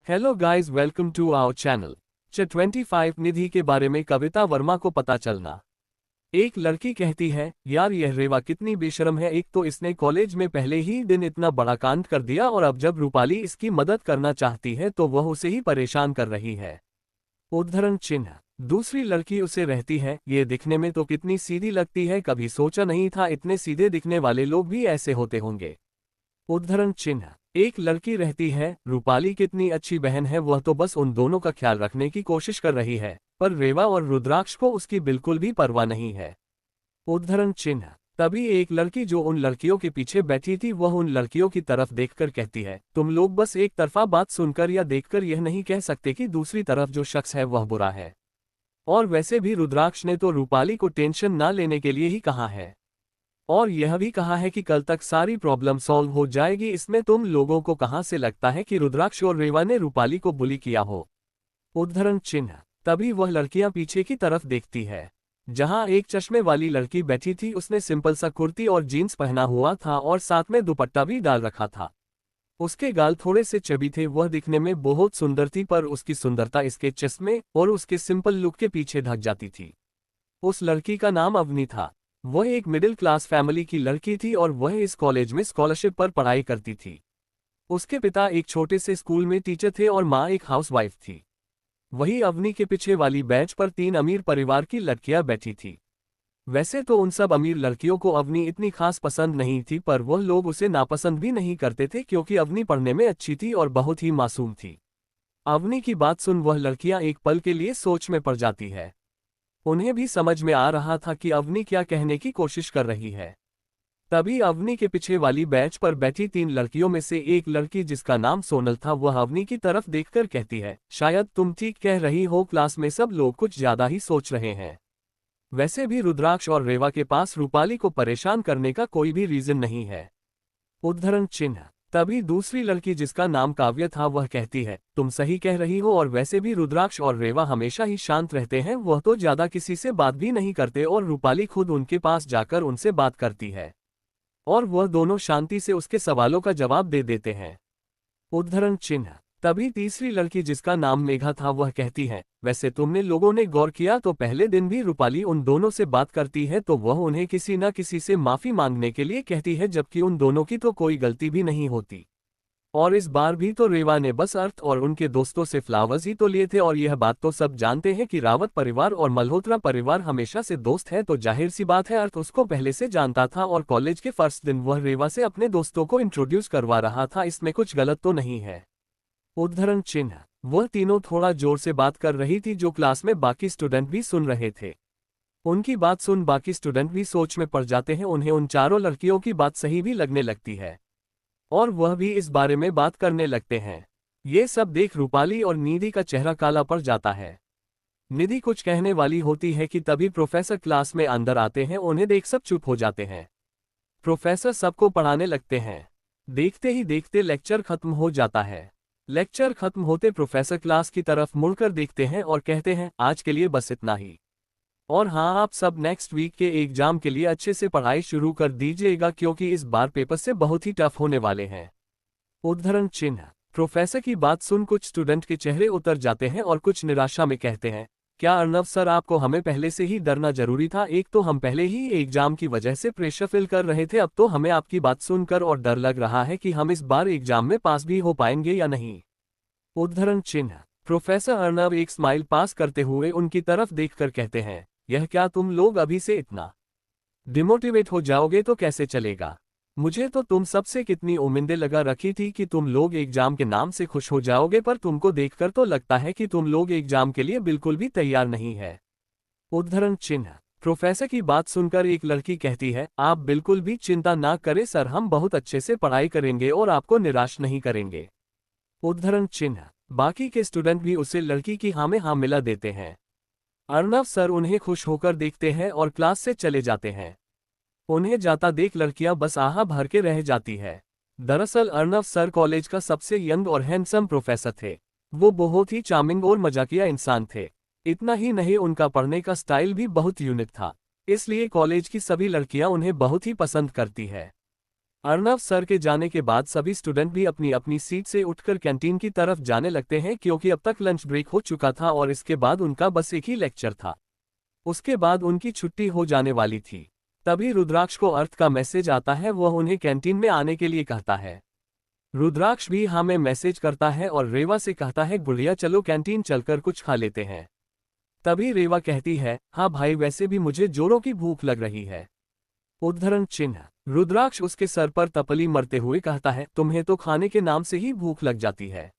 Hello guys, welcome to our channel. 25 निधि के बारे में कविता वर्मा को पता चलना। एक लड़की कहती है, यार यह रेवा कितनी बेशर्म है। एक तो इसने कॉलेज में पहले ही दिन इतना बड़ा कांड कर दिया और अब जब रूपाली इसकी मदद करना चाहती है तो वह उसे ही परेशान कर रही है। उद्धरण चिन्ह। दूसरी लड़की उसे रहती है, ये दिखने में तो कितनी सीधी लगती है, कभी सोचा नहीं था इतने सीधे दिखने वाले लोग भी ऐसे होते होंगे। उद्धरण चिन्ह। एक लड़की रहती है, रूपाली कितनी अच्छी बहन है, वह तो बस उन दोनों का ख्याल रखने की कोशिश कर रही है, पर रेवा और रुद्राक्ष को उसकी बिल्कुल भी परवाह नहीं है। उद्धरण चिन्ह। तभी एक लड़की जो उन लड़कियों के पीछे बैठी थी वह उन लड़कियों की तरफ देखकर कहती है, तुम लोग बस एक तरफा बात सुनकर या देखकर यह नहीं कह सकते कि दूसरी तरफ जो शख्स है वह बुरा है। और वैसे भी रुद्राक्ष ने तो रूपाली को टेंशन ना लेने के लिए ही कहा है, और यह भी कहा है कि कल तक सारी प्रॉब्लम सॉल्व हो जाएगी। इसमें तुम लोगों को कहां से लगता है कि रुद्राक्ष और रेवा ने रूपाली को बुली किया हो। उद्धरण चिन्ह। तभी वह लड़कियां पीछे की तरफ देखती है, जहां एक चश्मे वाली लड़की बैठी थी। उसने सिंपल सा कुर्ती और जीन्स पहना हुआ था और साथ में दुपट्टा भी डाल रखा था। उसके गाल थोड़े से चबी थे, वह दिखने में बहुत सुंदर थी, पर उसकी सुंदरता इसके चश्मे और उसके सिंपल लुक के पीछे ढक जाती थी। उस लड़की का नाम अवनी था। वह एक मिडिल क्लास फैमिली की लड़की थी और वह इस कॉलेज में स्कॉलरशिप पर पढ़ाई करती थी। उसके पिता एक छोटे से स्कूल में टीचर थे और माँ एक हाउसवाइफ थी। वही अवनी के पीछे वाली बेंच पर 3 अमीर परिवार की लड़कियां बैठी थी। वैसे तो उन सब अमीर लड़कियों को अवनी इतनी खास पसंद नहीं थी, पर वह लोग उसे नापसंद भी नहीं करते थे क्योंकि अवनी पढ़ने में अच्छी थी और बहुत ही मासूम थी। अवनी की बात सुन वह लड़कियां एक पल के लिए सोच में पड़ जाती है। उन्हें भी समझ में आ रहा था कि अवनी क्या कहने की कोशिश कर रही है। तभी अवनी के पीछे वाली बेंच पर बैठी 3 लड़कियों में से एक लड़की, जिसका नाम सोनल था, वह अवनी की तरफ देखकर कहती है, शायद तुम ठीक कह रही हो, क्लास में सब लोग कुछ ज्यादा ही सोच रहे हैं। वैसे भी रुद्राक्ष और रेवा के पास रूपाली को परेशान करने का कोई भी रीजन नहीं है। उद्धरण चिन्ह। तभी दूसरी लड़की, जिसका नाम काव्य था, वह कहती है, तुम सही कह रही हो, और वैसे भी रुद्राक्ष और रेवा हमेशा ही शांत रहते हैं, वह तो ज्यादा किसी से बात भी नहीं करते और रूपाली खुद उनके पास जाकर उनसे बात करती है और वह दोनों शांति से उसके सवालों का जवाब दे देते हैं। उद्धरण चिन्ह। तभी तीसरी लड़की, जिसका नाम मेघा था, वह कहती है, वैसे तुमने लोगों ने गौर किया तो पहले दिन भी रूपाली उन दोनों से बात करती है तो वह उन्हें किसी न किसी से माफी मांगने के लिए कहती है, जबकि उन दोनों की तो कोई गलती भी नहीं होती। और इस बार भी तो रेवा ने बस अर्थ और उनके दोस्तों से फ्लावर्स ही तो लिए थे, और यह बात तो सब जानते हैं कि रावत परिवार और मल्होत्रा परिवार हमेशा से दोस्त है, तो जाहिर सी बात है अर्थ उसको पहले से जानता था और कॉलेज के फर्स्ट दिन वह रेवा से अपने दोस्तों को इंट्रोड्यूस करवा रहा था। इसमें कुछ गलत तो नहीं है। उद्धरण चिन्ह। वह तीनों थोड़ा जोर से बात कर रही थी, जो क्लास में बाकी स्टूडेंट भी सुन रहे थे। उनकी बात सुन बाकी स्टूडेंट भी सोच में पड़ जाते हैं। उन्हें उन चारों लड़कियों की बात सही भी लगने लगती है और वह भी इस बारे में बात करने लगते हैं। ये सब देख रूपाली और निधि का चेहरा काला पड़ जाता है। निधि कुछ कहने वाली होती है कि तभी प्रोफेसर क्लास में अंदर आते हैं। उन्हें देख सब चुप हो जाते हैं। प्रोफेसर सबको पढ़ाने लगते हैं। देखते ही देखते लेक्चर खत्म हो जाता है। लेक्चर खत्म होते प्रोफेसर क्लास की तरफ मुड़कर देखते हैं और कहते हैं, आज के लिए बस इतना ही, और हाँ, आप सब नेक्स्ट वीक के एग्जाम के लिए अच्छे से पढ़ाई शुरू कर दीजिएगा क्योंकि इस बार पेपर से बहुत ही टफ होने वाले हैं। उद्धरण चिन्ह। प्रोफेसर की बात सुन कुछ स्टूडेंट के चेहरे उतर जाते हैं और कुछ निराशा में कहते हैं, क्या अर्णव सर, आपको हमें पहले से ही डरना जरूरी था। एक तो हम पहले ही एग्जाम की वजह से प्रेशर फील कर रहे थे, अब तो हमें आपकी बात सुनकर और डर लग रहा है कि हम इस बार एग्जाम में पास भी हो पाएंगे या नहीं। उद्धरण चिन्ह। प्रोफेसर अर्णव एक स्माइल पास करते हुए उनकी तरफ देखकर कहते हैं, यह क्या तुम लोग अभी से इतना डिमोटिवेट हो जाओगे तो कैसे चलेगा। मुझे तो तुम सबसे कितनी उम्मीदें लगा रखी थी कि तुम लोग एग्जाम के नाम से खुश हो जाओगे, पर तुमको देखकर तो लगता है कि तुम लोग एग्जाम के लिए बिल्कुल भी तैयार नहीं है। उद्धरण चिन्ह। प्रोफेसर की बात सुनकर एक लड़की कहती है, आप बिल्कुल भी चिंता ना करें सर, हम बहुत अच्छे से पढ़ाई करेंगे और आपको निराश नहीं करेंगे। उद्धरण चिन्ह। बाकी के स्टूडेंट भी उसे लड़की की हाँ में हाँ मिला देते हैं। अर्णव सर उन्हें खुश होकर देखते हैं और क्लास से चले जाते हैं। उन्हें जाता देख लड़कियां बस आहा भर के रह जाती है। दरअसल अर्णव सर कॉलेज का सबसे यंग और हैंडसम प्रोफेसर थे। वो बहुत ही चार्मिंग और मजाकिया इंसान थे। इतना ही नहीं, उनका पढ़ने का स्टाइल भी बहुत यूनिक था, इसलिए कॉलेज की सभी लड़कियां उन्हें बहुत ही पसंद करती है। अर्नव सर के जाने के बाद सभी स्टूडेंट भी अपनी अपनी सीट से उठकर कैंटीन की तरफ जाने लगते हैं क्योंकि अब तक लंच ब्रेक हो चुका था और इसके बाद उनका बस एक ही लेक्चर था। उसके बाद उनकी छुट्टी हो जाने वाली थी। तभी रुद्राक्ष को अर्थ का मैसेज आता है, वह उन्हें कैंटीन में आने के लिए कहता है। रुद्राक्ष भी हाँ में मैसेज करता है और रेवा से कहता है गुड़िया चलो कैंटीन चलकर कुछ खा लेते हैं। तभी रेवा कहती है हाँ भाई, वैसे भी मुझे जोरों की भूख लग रही है। उद्धरण चिन्ह। रुद्राक्ष उसके सर पर तपली मरते हुए कहता है तुम्हें तो खाने के नाम से ही भूख लग जाती है,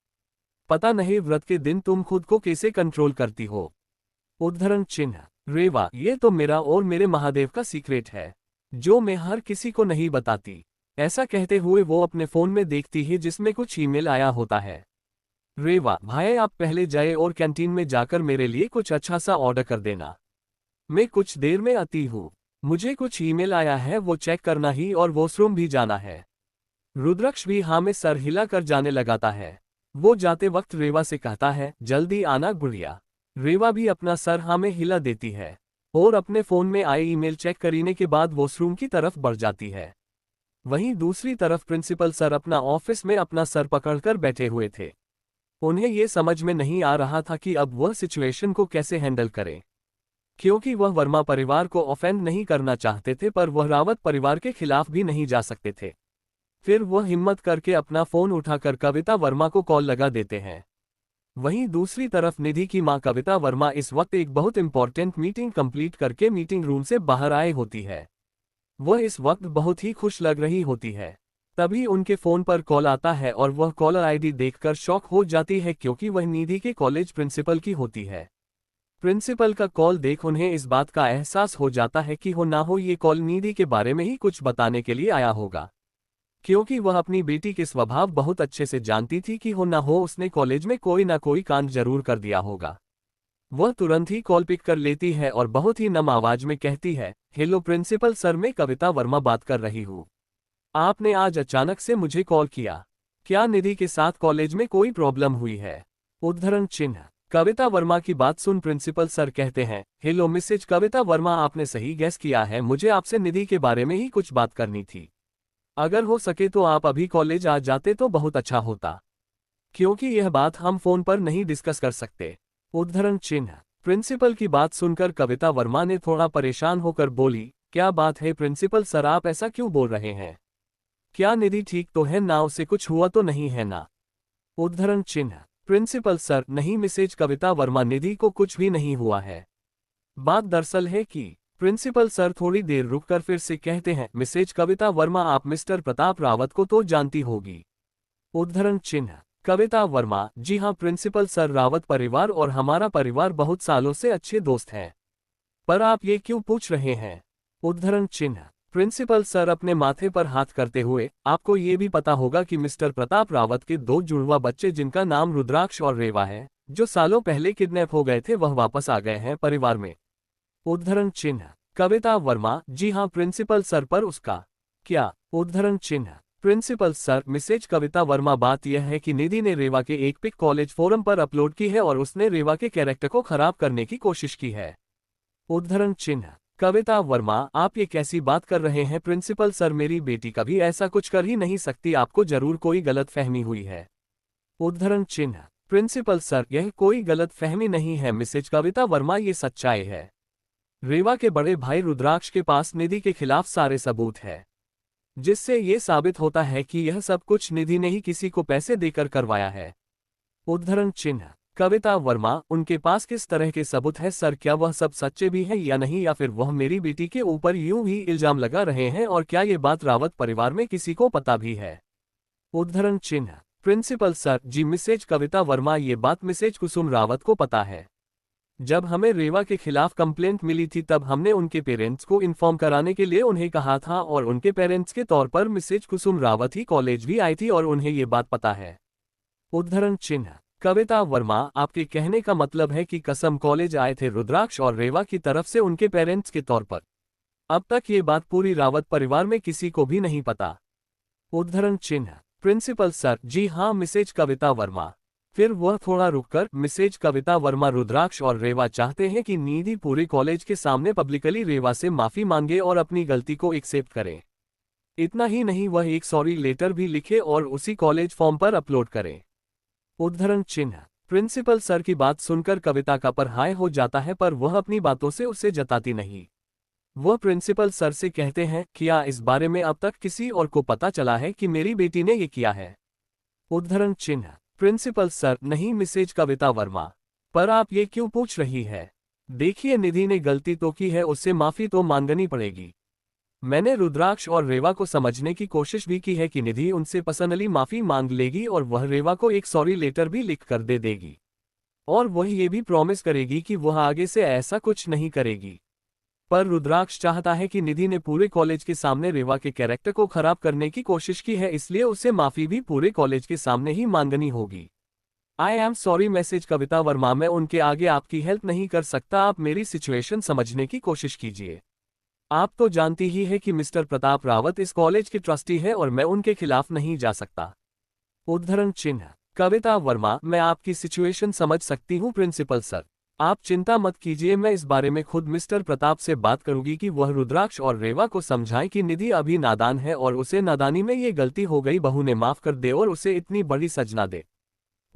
पता नहीं व्रत के दिन तुम खुद को कैसे कंट्रोल करती हो। उद्धरण चिन्ह। रेवा, ये तो मेरा और मेरे महादेव का सीक्रेट है जो मैं हर किसी को नहीं बताती। ऐसा कहते हुए वो अपने फोन में देखती है जिसमें कुछ ईमेल आया होता है। रेवा, भाई आप पहले जाए और कैंटीन में जाकर मेरे लिए कुछ अच्छा सा ऑर्डर कर देना, मैं कुछ देर में आती हूँ। मुझे कुछ ईमेल आया है वो चेक करना ही और वॉशरूम भी जाना है। रुद्राक्ष भी हाँ में सर हिलाकर जाने लगाता है। वो जाते वक्त रेवा से कहता है जल्दी आना गुड़िया। रेवा भी अपना सर हाँ में हिला देती है और अपने फोन में आए ईमेल चेक करने के बाद वॉशरूम की तरफ बढ़ जाती है। वहीं दूसरी तरफ प्रिंसिपल सर अपना ऑफिस में अपना सर पकड़कर बैठे हुए थे। उन्हें ये समझ में नहीं आ रहा था कि अब वह सिचुएशन को कैसे हैंडल करें, क्योंकि वह वर्मा परिवार को ऑफेंड नहीं करना चाहते थे पर वह रावत परिवार के खिलाफ भी नहीं जा सकते थे। फिर वह हिम्मत करके अपना फोन उठाकर कविता वर्मा को कॉल लगा देते हैं। वहीं दूसरी तरफ निधि की मां कविता वर्मा इस वक्त एक बहुत इंपॉर्टेंट मीटिंग कंप्लीट करके मीटिंग रूम से बाहर आए होती है। वह इस वक्त बहुत ही खुश लग रही होती है। तभी उनके फोन पर कॉल आता है और वह कॉलर आईडी देखकर शॉक हो जाती है क्योंकि वह निधि के कॉलेज प्रिंसिपल की होती है। प्रिंसिपल का कॉल देख उन्हें इस बात का एहसास हो जाता है कि हो ना हो ये कॉल निधि के बारे में ही कुछ बताने के लिए आया होगा, क्योंकि वह अपनी बेटी के स्वभाव बहुत अच्छे से जानती थी कि हो ना हो उसने कॉलेज में कोई ना कोई कांड जरूर कर दिया होगा। वह तुरंत ही कॉल पिक कर लेती है और बहुत ही नम आवाज में कहती है हेलो प्रिंसिपल सर, मैं कविता वर्मा बात कर रही हूँ। आपने आज अचानक से मुझे कॉल किया, क्या निधि के साथ कॉलेज में कोई प्रॉब्लम हुई है? उद्धरण चिन्ह। कविता वर्मा की बात सुन प्रिंसिपल सर कहते हैं हेलो मिसेज कविता वर्मा, आपने सही गैस किया है, मुझे आपसे निधि के बारे में ही कुछ बात करनी थी। अगर हो सके तो आप अभी कॉलेज आ जाते तो बहुत अच्छा होता, क्योंकि यह बात हम फोन पर नहीं डिस्कस कर सकते। उद्धरण चिन्ह। प्रिंसिपल की बात सुनकर कविता वर्मा ने थोड़ा परेशान होकर बोली क्या बात है प्रिंसिपल सर, आप ऐसा क्यों बोल रहे हैं? क्या निधि ठीक तो है ना, उसे कुछ हुआ तो नहीं है ना? उद्धरण चिन्ह। प्रिंसिपल सर, नहीं मिसेज कविता वर्मा, निधि को कुछ भी नहीं हुआ है। बात दरअसल है कि प्रिंसिपल सर थोड़ी देर रुककर फिर से कहते हैं मिसेज कविता वर्मा, आप मिस्टर प्रताप रावत को तो जानती होगी। उद्धरण चिन्ह। कविता वर्मा, जी हाँ प्रिंसिपल सर, रावत परिवार और हमारा परिवार बहुत सालों से अच्छे दोस्त हैं। पर आप ये क्यों पूछ रहे हैं? उद्धरण चिन्ह। प्रिंसिपल सर अपने माथे पर हाथ करते हुए, आपको ये भी पता होगा कि मिस्टर प्रताप रावत के दो जुड़वा बच्चे जिनका नाम रुद्राक्ष और रेवा है, जो सालों पहले किडनैप हो गए थे, वह वापस आ गए हैं परिवार में। उद्धरण चिन्ह। कविता वर्मा, जी हाँ प्रिंसिपल सर, पर उसका क्या? उद्धरण चिन्ह। प्रिंसिपल सर, मिसेज कविता वर्मा, बात यह है कि निधि ने रेवा के एक पिक कॉलेज फोरम पर अपलोड की है और उसने रेवा के कैरेक्टर को खराब करने की कोशिश की है। उद्धरण चिन्ह। कविता वर्मा, आप ये कैसी बात कर रहे हैं प्रिंसिपल सर, मेरी बेटी कभी ऐसा कुछ कर ही नहीं सकती, आपको जरूर कोई गलत फहमी हुई है। उद्धरण चिन्ह। प्रिंसिपल सर, यह कोई गलत फहमी नहीं है मिसेज कविता वर्मा, ये सच्चाई है। रेवा के बड़े भाई रुद्राक्ष के पास निधि के खिलाफ सारे सबूत है, जिससे ये साबित होता है कि यह सब कुछ निधि ने ही किसी को पैसे देकर करवाया है। उद्धरण चिन्ह। कविता वर्मा, उनके पास किस तरह के सबूत है सर? क्या वह सब सच्चे भी हैं या नहीं, या फिर वह मेरी बेटी के ऊपर यूं ही इल्जाम लगा रहे हैं? और क्या ये बात रावत परिवार में किसी को पता भी है? उद्धरण चिन्ह। प्रिंसिपल सर, जी मिसेज कविता वर्मा, ये बात मिसेज कुसुम रावत को पता है। जब हमें रेवा के खिलाफ कंप्लेंट मिली थी तब हमने उनके पेरेंट्स को इन्फॉर्म कराने के लिए उन्हें कहा था और उनके पेरेंट्स के तौर पर मिसेज कुसुम रावत ही कॉलेज भी आई थी और उन्हें ये बात पता है। उद्धरण चिन्ह। कविता वर्मा, आपके कहने का मतलब है कि कसम कॉलेज आए थे रुद्राक्ष और रेवा की तरफ से उनके पेरेंट्स के तौर पर। अब तक ये बात पूरी रावत परिवार में किसी को भी नहीं पता। उद्धरण चिन्ह। प्रिंसिपल सर, जी हाँ मिसेज कविता वर्मा। फिर वह थोड़ा रुककर, मिसेज कविता वर्मा, रुद्राक्ष और रेवा चाहते हैं कि निधि पूरे कॉलेज के सामने पब्लिकली रेवा से माफी मांगे और अपनी गलती को एक्सेप्ट करे। इतना ही नहीं, वह एक सॉरी लेटर भी लिखे और उसी कॉलेज फॉर्म पर अपलोड करे। उद्धरण चिन्ह। प्रिंसिपल सर की बात सुनकर कविता का पर हाय हो जाता है, पर वह अपनी बातों से उसे जताती नहीं। वह प्रिंसिपल सर से कहते हैं, क्या इस बारे में अब तक किसी और को पता चला है कि मेरी बेटी ने ये किया है? उद्धरण चिन्ह। प्रिंसिपल सर, नहीं मिसेज कविता वर्मा, पर आप ये क्यों पूछ रही है? देखिए, निधि ने गलती तो की है, उससे माफी तो मांगनी पड़ेगी। मैंने रुद्राक्ष और रेवा को समझने की कोशिश भी की है कि निधि उनसे पर्सनली माफी मांग लेगी और वह रेवा को एक सॉरी लेटर भी लिख कर दे देगी, और वह ये भी प्रॉमिस करेगी कि वह आगे से ऐसा कुछ नहीं करेगी। पर रुद्राक्ष चाहता है कि निधि ने पूरे कॉलेज के सामने रेवा के कैरेक्टर को खराब करने की कोशिश की है, इसलिए उसे माफी भी पूरे कॉलेज के सामने ही मांगनी होगी। आई एम सॉरी मैसेज कविता वर्मा, मैं उनके आगे आपकी हेल्प नहीं कर सकता, आप मेरी सिचुएशन समझने की कोशिश कीजिए। आप तो जानती ही है कि मिस्टर प्रताप रावत इस कॉलेज के ट्रस्टी है और मैं उनके खिलाफ नहीं जा सकता। उद्धरण चिन्ह। कविता वर्मा, मैं आपकी सिचुएशन समझ सकती हूँ प्रिंसिपल सर, आप चिंता मत कीजिए, मैं इस बारे में खुद मिस्टर प्रताप से बात करूंगी कि वह रुद्राक्ष और रेवा को समझाएं कि निधि अभी नादान है और उसे नादानी में ये गलती हो गई, बहू ने माफ कर दे और उसे इतनी बड़ी सजा दे।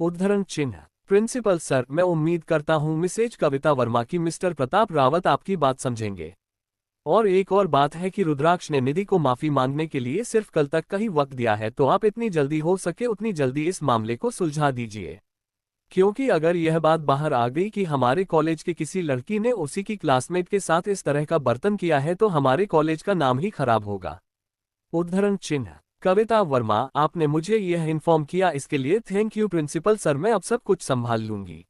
उद्धरण चिन्ह। प्रिंसिपल सर, मैं उम्मीद करता हूँ मिसेज कविता वर्मा की मिस्टर प्रताप रावत आपकी बात समझेंगे। और एक और बात है कि रुद्राक्ष ने निधि को माफी मांगने के लिए सिर्फ कल तक का ही वक्त दिया है, तो आप इतनी जल्दी हो सके उतनी जल्दी इस मामले को सुलझा दीजिए, क्योंकि अगर यह बात बाहर आ गई कि हमारे कॉलेज के किसी लड़की ने उसी की क्लासमेट के साथ इस तरह का बर्तन किया है तो हमारे कॉलेज का नाम ही खराब होगा। उद्धरण चिन्ह। कविता वर्मा, आपने मुझे यह इन्फॉर्म किया, इसके लिए थैंक यू प्रिंसिपल सर, मैं अब सब कुछ संभाल लूंगी,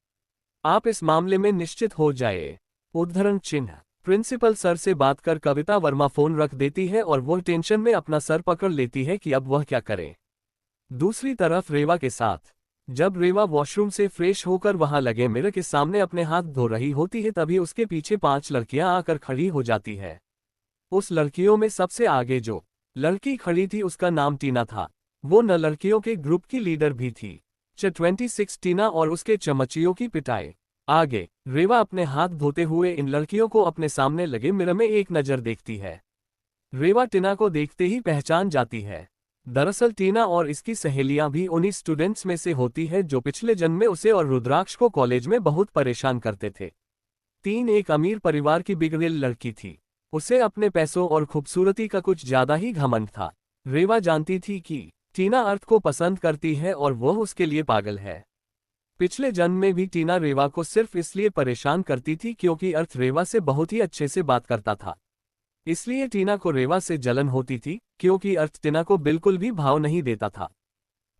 आप इस मामले में निश्चित हो जाए। उद्धरण चिन्ह। प्रिंसिपल सर से बात कर कविता वर्मा फोन रख देती है और वह टेंशन में अपना सर पकड़ लेती है कि अब वह क्या करे। दूसरी तरफ रेवा के साथ। जब रेवा वॉशरूम से फ्रेश होकर वहां लगे मिरर के सामने अपने हाथ धो रही होती है, तभी उसके पीछे 5 लड़कियां आकर खड़ी हो जाती है। उस लड़कियों में सबसे आगे जो लड़की खड़ी थी उसका नाम टीना था। वो न लड़कियों के ग्रुप की लीडर भी थी। 26 टीना और उसके चमचियों की पिटाई। आगे रेवा अपने हाथ धोते हुए इन लड़कियों को अपने सामने लगे मिरर में एक नजर देखती है। रेवा टीना को देखते ही पहचान जाती है। दरअसल टीना और इसकी सहेलियां भी उन्हीं स्टूडेंट्स में से होती है जो पिछले जन्म में उसे और रुद्राक्ष को कॉलेज में बहुत परेशान करते थे। तीन एक अमीर परिवार की बिगड़ेल लड़की थी। उसे अपने पैसों और खूबसूरती का कुछ ज्यादा ही घमंड था। रेवा जानती थी कि टीना अर्थ को पसंद करती है और वह उसके लिए पागल है। पिछले जन्म में भी टीना रेवा को सिर्फ इसलिए परेशान करती थी क्योंकि अर्थ रेवा से बहुत ही अच्छे से बात करता था। इसलिए टीना को रेवा से जलन होती थी, क्योंकि अर्थ टीना को बिल्कुल भी भाव नहीं देता था।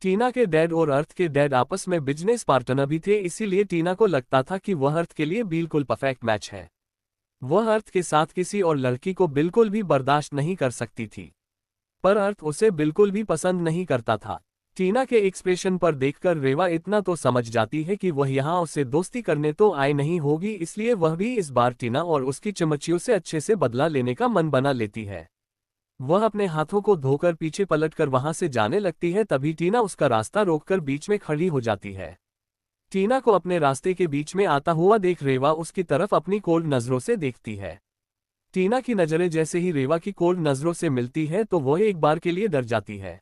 टीना के डैड और अर्थ के डैड आपस में बिजनेस पार्टनर भी थे, इसीलिए टीना को लगता था कि वह अर्थ के लिए बिल्कुल परफेक्ट मैच है। वह अर्थ के साथ किसी और लड़की को बिल्कुल भी बर्दाश्त नहीं कर सकती थी, पर अर्थ उसे बिल्कुल भी पसंद नहीं करता था। टीना के एक्सप्रेशन पर देखकर रेवा इतना तो समझ जाती है कि वह यहाँ उससे दोस्ती करने तो आई नहीं होगी, इसलिए वह भी इस बार टीना और उसकी चमचियों से अच्छे से बदला लेने का मन बना लेती है। वह अपने हाथों को धोकर पीछे पलटकर वहां से जाने लगती है, तभी टीना उसका रास्ता रोककर बीच में खड़ी हो जाती है। टीना को अपने रास्ते के बीच में आता हुआ देख रेवा उसकी तरफ अपनी कोल्ड नजरों से देखती है। टीना की नजरें जैसे ही रेवा की कोल्ड नजरों से मिलती है तो वह एक बार के लिए डर जाती है,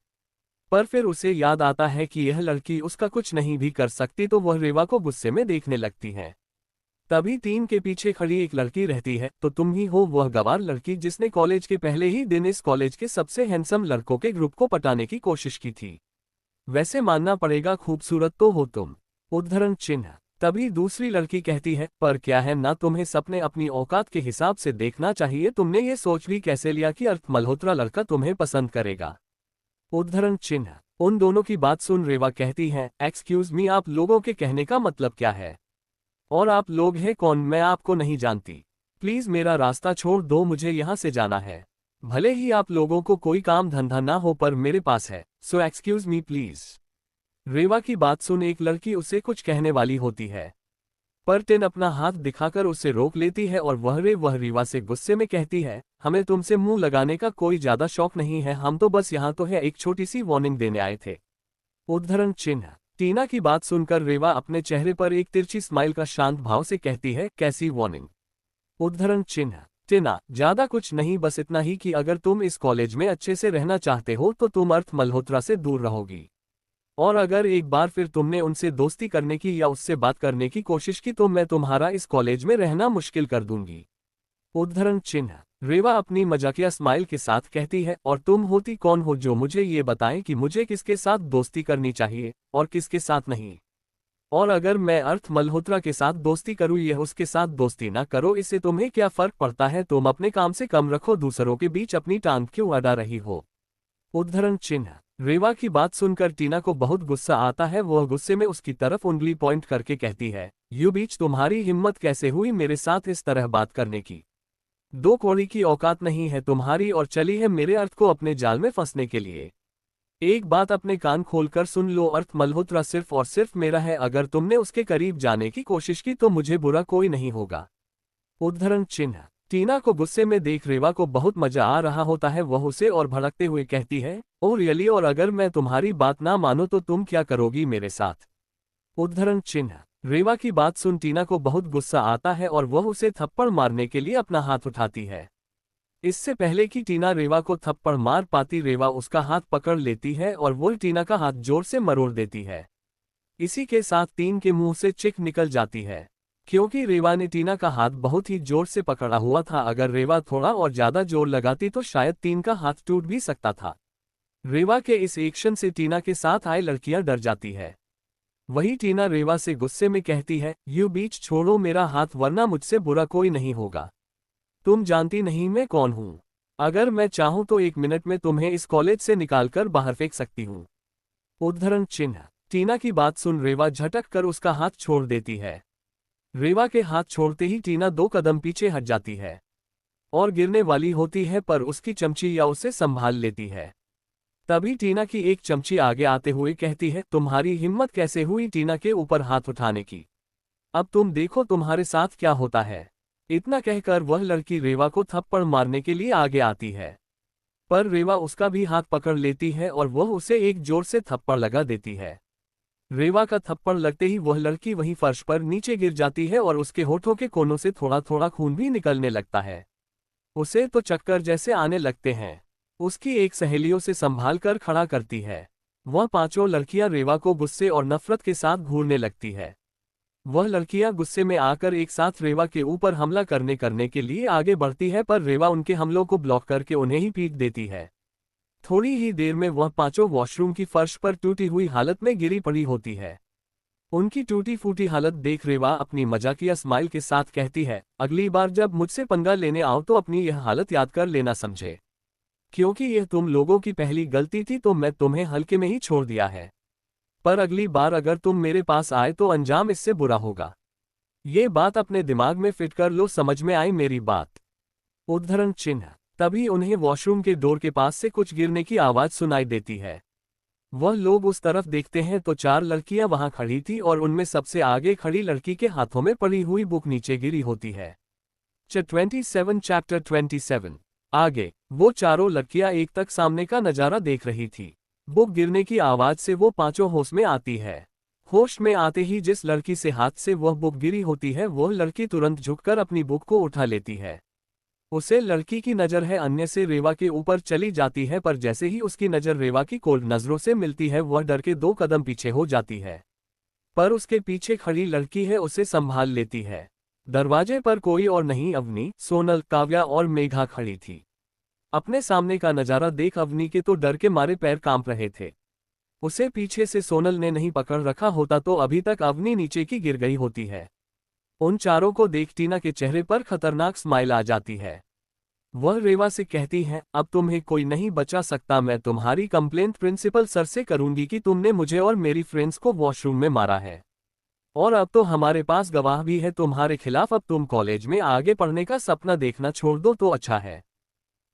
पर फिर उसे याद आता है कि यह लड़की उसका कुछ नहीं भी कर सकती, तो वह रेवा को गुस्से में देखने लगती है। तभी तीन के पीछे खड़ी एक लड़की रहती है, तो तुम ही हो वह गवार लड़की जिसने कॉलेज के पहले ही दिन इस कॉलेज के सबसे हैंडसम लड़कों के ग्रुप को पटाने की कोशिश की थी। वैसे मानना पड़ेगा खूबसूरत तो हो तुम। उद्धरण चिन्ह। तभी दूसरी लड़की कहती है, पर क्या है ना, तुम्हें सपने अपनी औकात के हिसाब से देखना चाहिए, तुमने ये सोच भी कैसे लिया कि अर्थ मल्होत्रा लड़का तुम्हें पसंद करेगा। उद्धरण चिन्ह। उन दोनों की बात सुन रेवा कहती है, एक्सक्यूज मी, आप लोगों के कहने का मतलब क्या है? और आप लोग हैं कौन? मैं आपको नहीं जानती, प्लीज मेरा रास्ता छोड़ दो, मुझे यहाँ से जाना है। भले ही आप लोगों को कोई काम धंधा ना हो, पर मेरे पास है, सो एक्सक्यूज मी प्लीज। रेवा की बात सुन एक लड़की उसे कुछ कहने वाली होती है, पर टिन अपना हाथ दिखाकर उसे रोक लेती है और वह रेवा से गुस्से में कहती है, हमें तुमसे मुंह लगाने का कोई ज्यादा शौक नहीं है, हम तो बस यहाँ तो है एक छोटी सी वार्निंग देने आए थे। उद्धरण चिन्ह। टीना की बात सुनकर रेवा अपने चेहरे पर एक तिरछी स्माइल का शांत भाव से कहती है, कैसी वार्निंग? उद्धरण चिन्ह। टीना, ज्यादा कुछ नहीं, बस इतना ही कि अगर तुम इस कॉलेज में अच्छे से रहना चाहते हो तो तुम अर्थ मल्होत्रा से दूर रहोगी। और अगर एक बार फिर तुमने उनसे दोस्ती करने की या उससे बात करने की कोशिश की तो मैं तुम्हारा इस कॉलेज में रहना मुश्किल कर दूंगी। उद्धरण चिन्ह। रेवा अपनी मजाकिया स्माइल के साथ कहती है, और तुम होती कौन हो जो मुझे ये बताएं कि मुझे किसके साथ दोस्ती करनी चाहिए और किसके साथ नहीं। और अगर मैं अर्थ मल्होत्रा के साथ दोस्ती करूं या उसके साथ दोस्ती ना करो, इससे तुम्हें क्या फर्क पड़ता है? तुम अपने काम से कम रखो, दूसरों के बीच अपनी टांग क्यों अड़ा रही हो। उद्धरण चिन्ह। रेवा की बात सुनकर टीना को बहुत गुस्सा आता है। वह गुस्से में उसकी तरफ उंगली पॉइंट करके कहती है, यू बीच, तुम्हारी हिम्मत कैसे हुई मेरे साथ इस तरह बात करने की? दो कौड़ी की औकात नहीं है तुम्हारी और चली है मेरे अर्थ को अपने जाल में फंसने के लिए। एक बात अपने कान खोलकर सुन लो, अर्थ मल्होत्रा सिर्फ और सिर्फ मेरा है। अगर तुमने उसके करीब जाने की कोशिश की तो मुझे बुरा कोई नहीं होगा। उद्धरण चिन्ह। टीना को गुस्से में देख रेवा को बहुत मजा आ रहा होता है। वह उसे और भड़कते हुए कहती है, ओ रियली, और अगर मैं तुम्हारी बात ना मानो तो तुम क्या करोगी मेरे साथ? उद्धरण चिन्ह। रेवा की बात सुन टीना को बहुत गुस्सा आता है और वह उसे थप्पड़ मारने के लिए अपना हाथ उठाती है। इससे पहले कि टीना रेवा को थप्पड़ मार पाती, रेवा उसका हाथ पकड़ लेती है और वो टीना का हाथ जोर से मरोड़ देती है। इसी के साथ तीन के मुंह से चिक निकल जाती है। क्योंकि रेवा ने टीना का हाथ बहुत ही जोर से पकड़ा हुआ था, अगर रेवा थोड़ा और ज्यादा जोर लगाती तो शायद तीन का हाथ टूट भी सकता था। रेवा के इस एक्शन से टीना के साथ आए लड़कियां डर जाती है। वही टीना रेवा से गुस्से में कहती है, यू बीच, छोड़ो मेरा हाथ वरना मुझसे बुरा कोई नहीं होगा। तुम जानती नहीं मैं कौन हूं। अगर मैं चाहूं तो 1 मिनट में तुम्हें इस कॉलेज से निकालकर बाहर फेंक सकती हूं। उद्धरण चिन्ह। टीना की बात सुन रेवा झटक कर उसका हाथ छोड़ देती है। रेवा के हाथ छोड़ते ही टीना 2 कदम पीछे हट जाती है और गिरने वाली होती है, पर उसकी चमची या उसे संभाल लेती है। तभी टीना की एक चमची आगे आते हुए कहती है, तुम्हारी हिम्मत कैसे हुई टीना के ऊपर हाथ उठाने की? अब तुम देखो तुम्हारे साथ क्या होता है। इतना कहकर वह लड़की रेवा को थप्पड़ मारने के लिए आगे आती है, पर रेवा उसका भी हाथ पकड़ लेती है और वह उसे एक जोर से थप्पड़ लगा देती है। रेवा का थप्पड़ लगते ही वह लड़की वहीं फर्श पर नीचे गिर जाती है और उसके होठों के कोनों से थोड़ा थोड़ा खून भी निकलने लगता है। उसे तो चक्कर जैसे आने लगते हैं। उसकी एक सहेलियों से संभाल कर खड़ा करती है। वह 5 लड़कियां रेवा को गुस्से और नफरत के साथ घूरने लगती है। वह लड़कियां गुस्से में आकर एक साथ रेवा के ऊपर हमला करने के लिए आगे बढ़ती है, पर रेवा उनके हमलों को ब्लॉक करके उन्हें ही पीट देती है। थोड़ी ही देर में वह 5 वॉशरूम की फर्श पर टूटी हुई हालत में गिरी पड़ी होती है। उनकी टूटी फूटी हालत देख रेवा अपनी मजाकिया स्माइल के साथ कहती है, अगली बार जब मुझसे पंगा लेने आओ तो अपनी यह हालत याद कर लेना, समझे? क्योंकि यह तुम लोगों की पहली गलती थी तो मैं तुम्हें हल्के में ही छोड़ दिया है, पर अगली बार अगर तुम मेरे पास आए तो अंजाम इससे बुरा होगा। ये बात अपने दिमाग में फिट कर लो, समझ में आई मेरी बात? उद्धरण चिन्ह। तभी उन्हें वॉशरूम के डोर के पास से कुछ गिरने की आवाज सुनाई देती है। वह लोग उस तरफ देखते हैं तो 4 लड़कियां वहां खड़ी थी और उनमें सबसे आगे खड़ी लड़की के हाथों में पड़ी हुई बुक नीचे गिरी होती है। 27 चैप्टर 27। आगे वो चारों लड़कियां एक तक सामने का नजारा देख रही थी। बुक गिरने की आवाज से वो 5 होश में आती है। होश में आते ही जिस लड़की से हाथ से वह बुक गिरी होती है वह लड़की तुरंत झुककर अपनी बुक को उठा लेती है। उसे लड़की की नजर है अन्य से रेवा के ऊपर चली जाती है, पर जैसे ही उसकी नजर रेवा की कोल्ड नजरों से मिलती है वह डर के 2 कदम पीछे हो जाती है। पर उसके पीछे खड़ी लड़की है उसे संभाल लेती है। दरवाजे पर कोई और नहीं, अवनी, सोनल, काव्या और मेघा खड़ी थी। अपने सामने का नजारा देख अवनी के तो डर के मारे पैर कांप रहे थे। उसे पीछे से सोनल ने नहीं पकड़ रखा होता तो अभी तक अवनी नीचे की गिर गई होती है। उन चारों को देख टीना के चेहरे पर खतरनाक स्माइल आ जाती है। वह रेवा से कहती है, अब तुम्हें कोई नहीं बचा सकता। मैं तुम्हारी कंप्लेंट प्रिंसिपल सर से करूंगी कि तुमने मुझे और मेरी फ्रेंड्स को वॉशरूम में मारा है। और अब तो हमारे पास गवाह भी है तुम्हारे खिलाफ। अब तुम कॉलेज में आगे पढ़ने का सपना देखना छोड़ दो तो अच्छा है।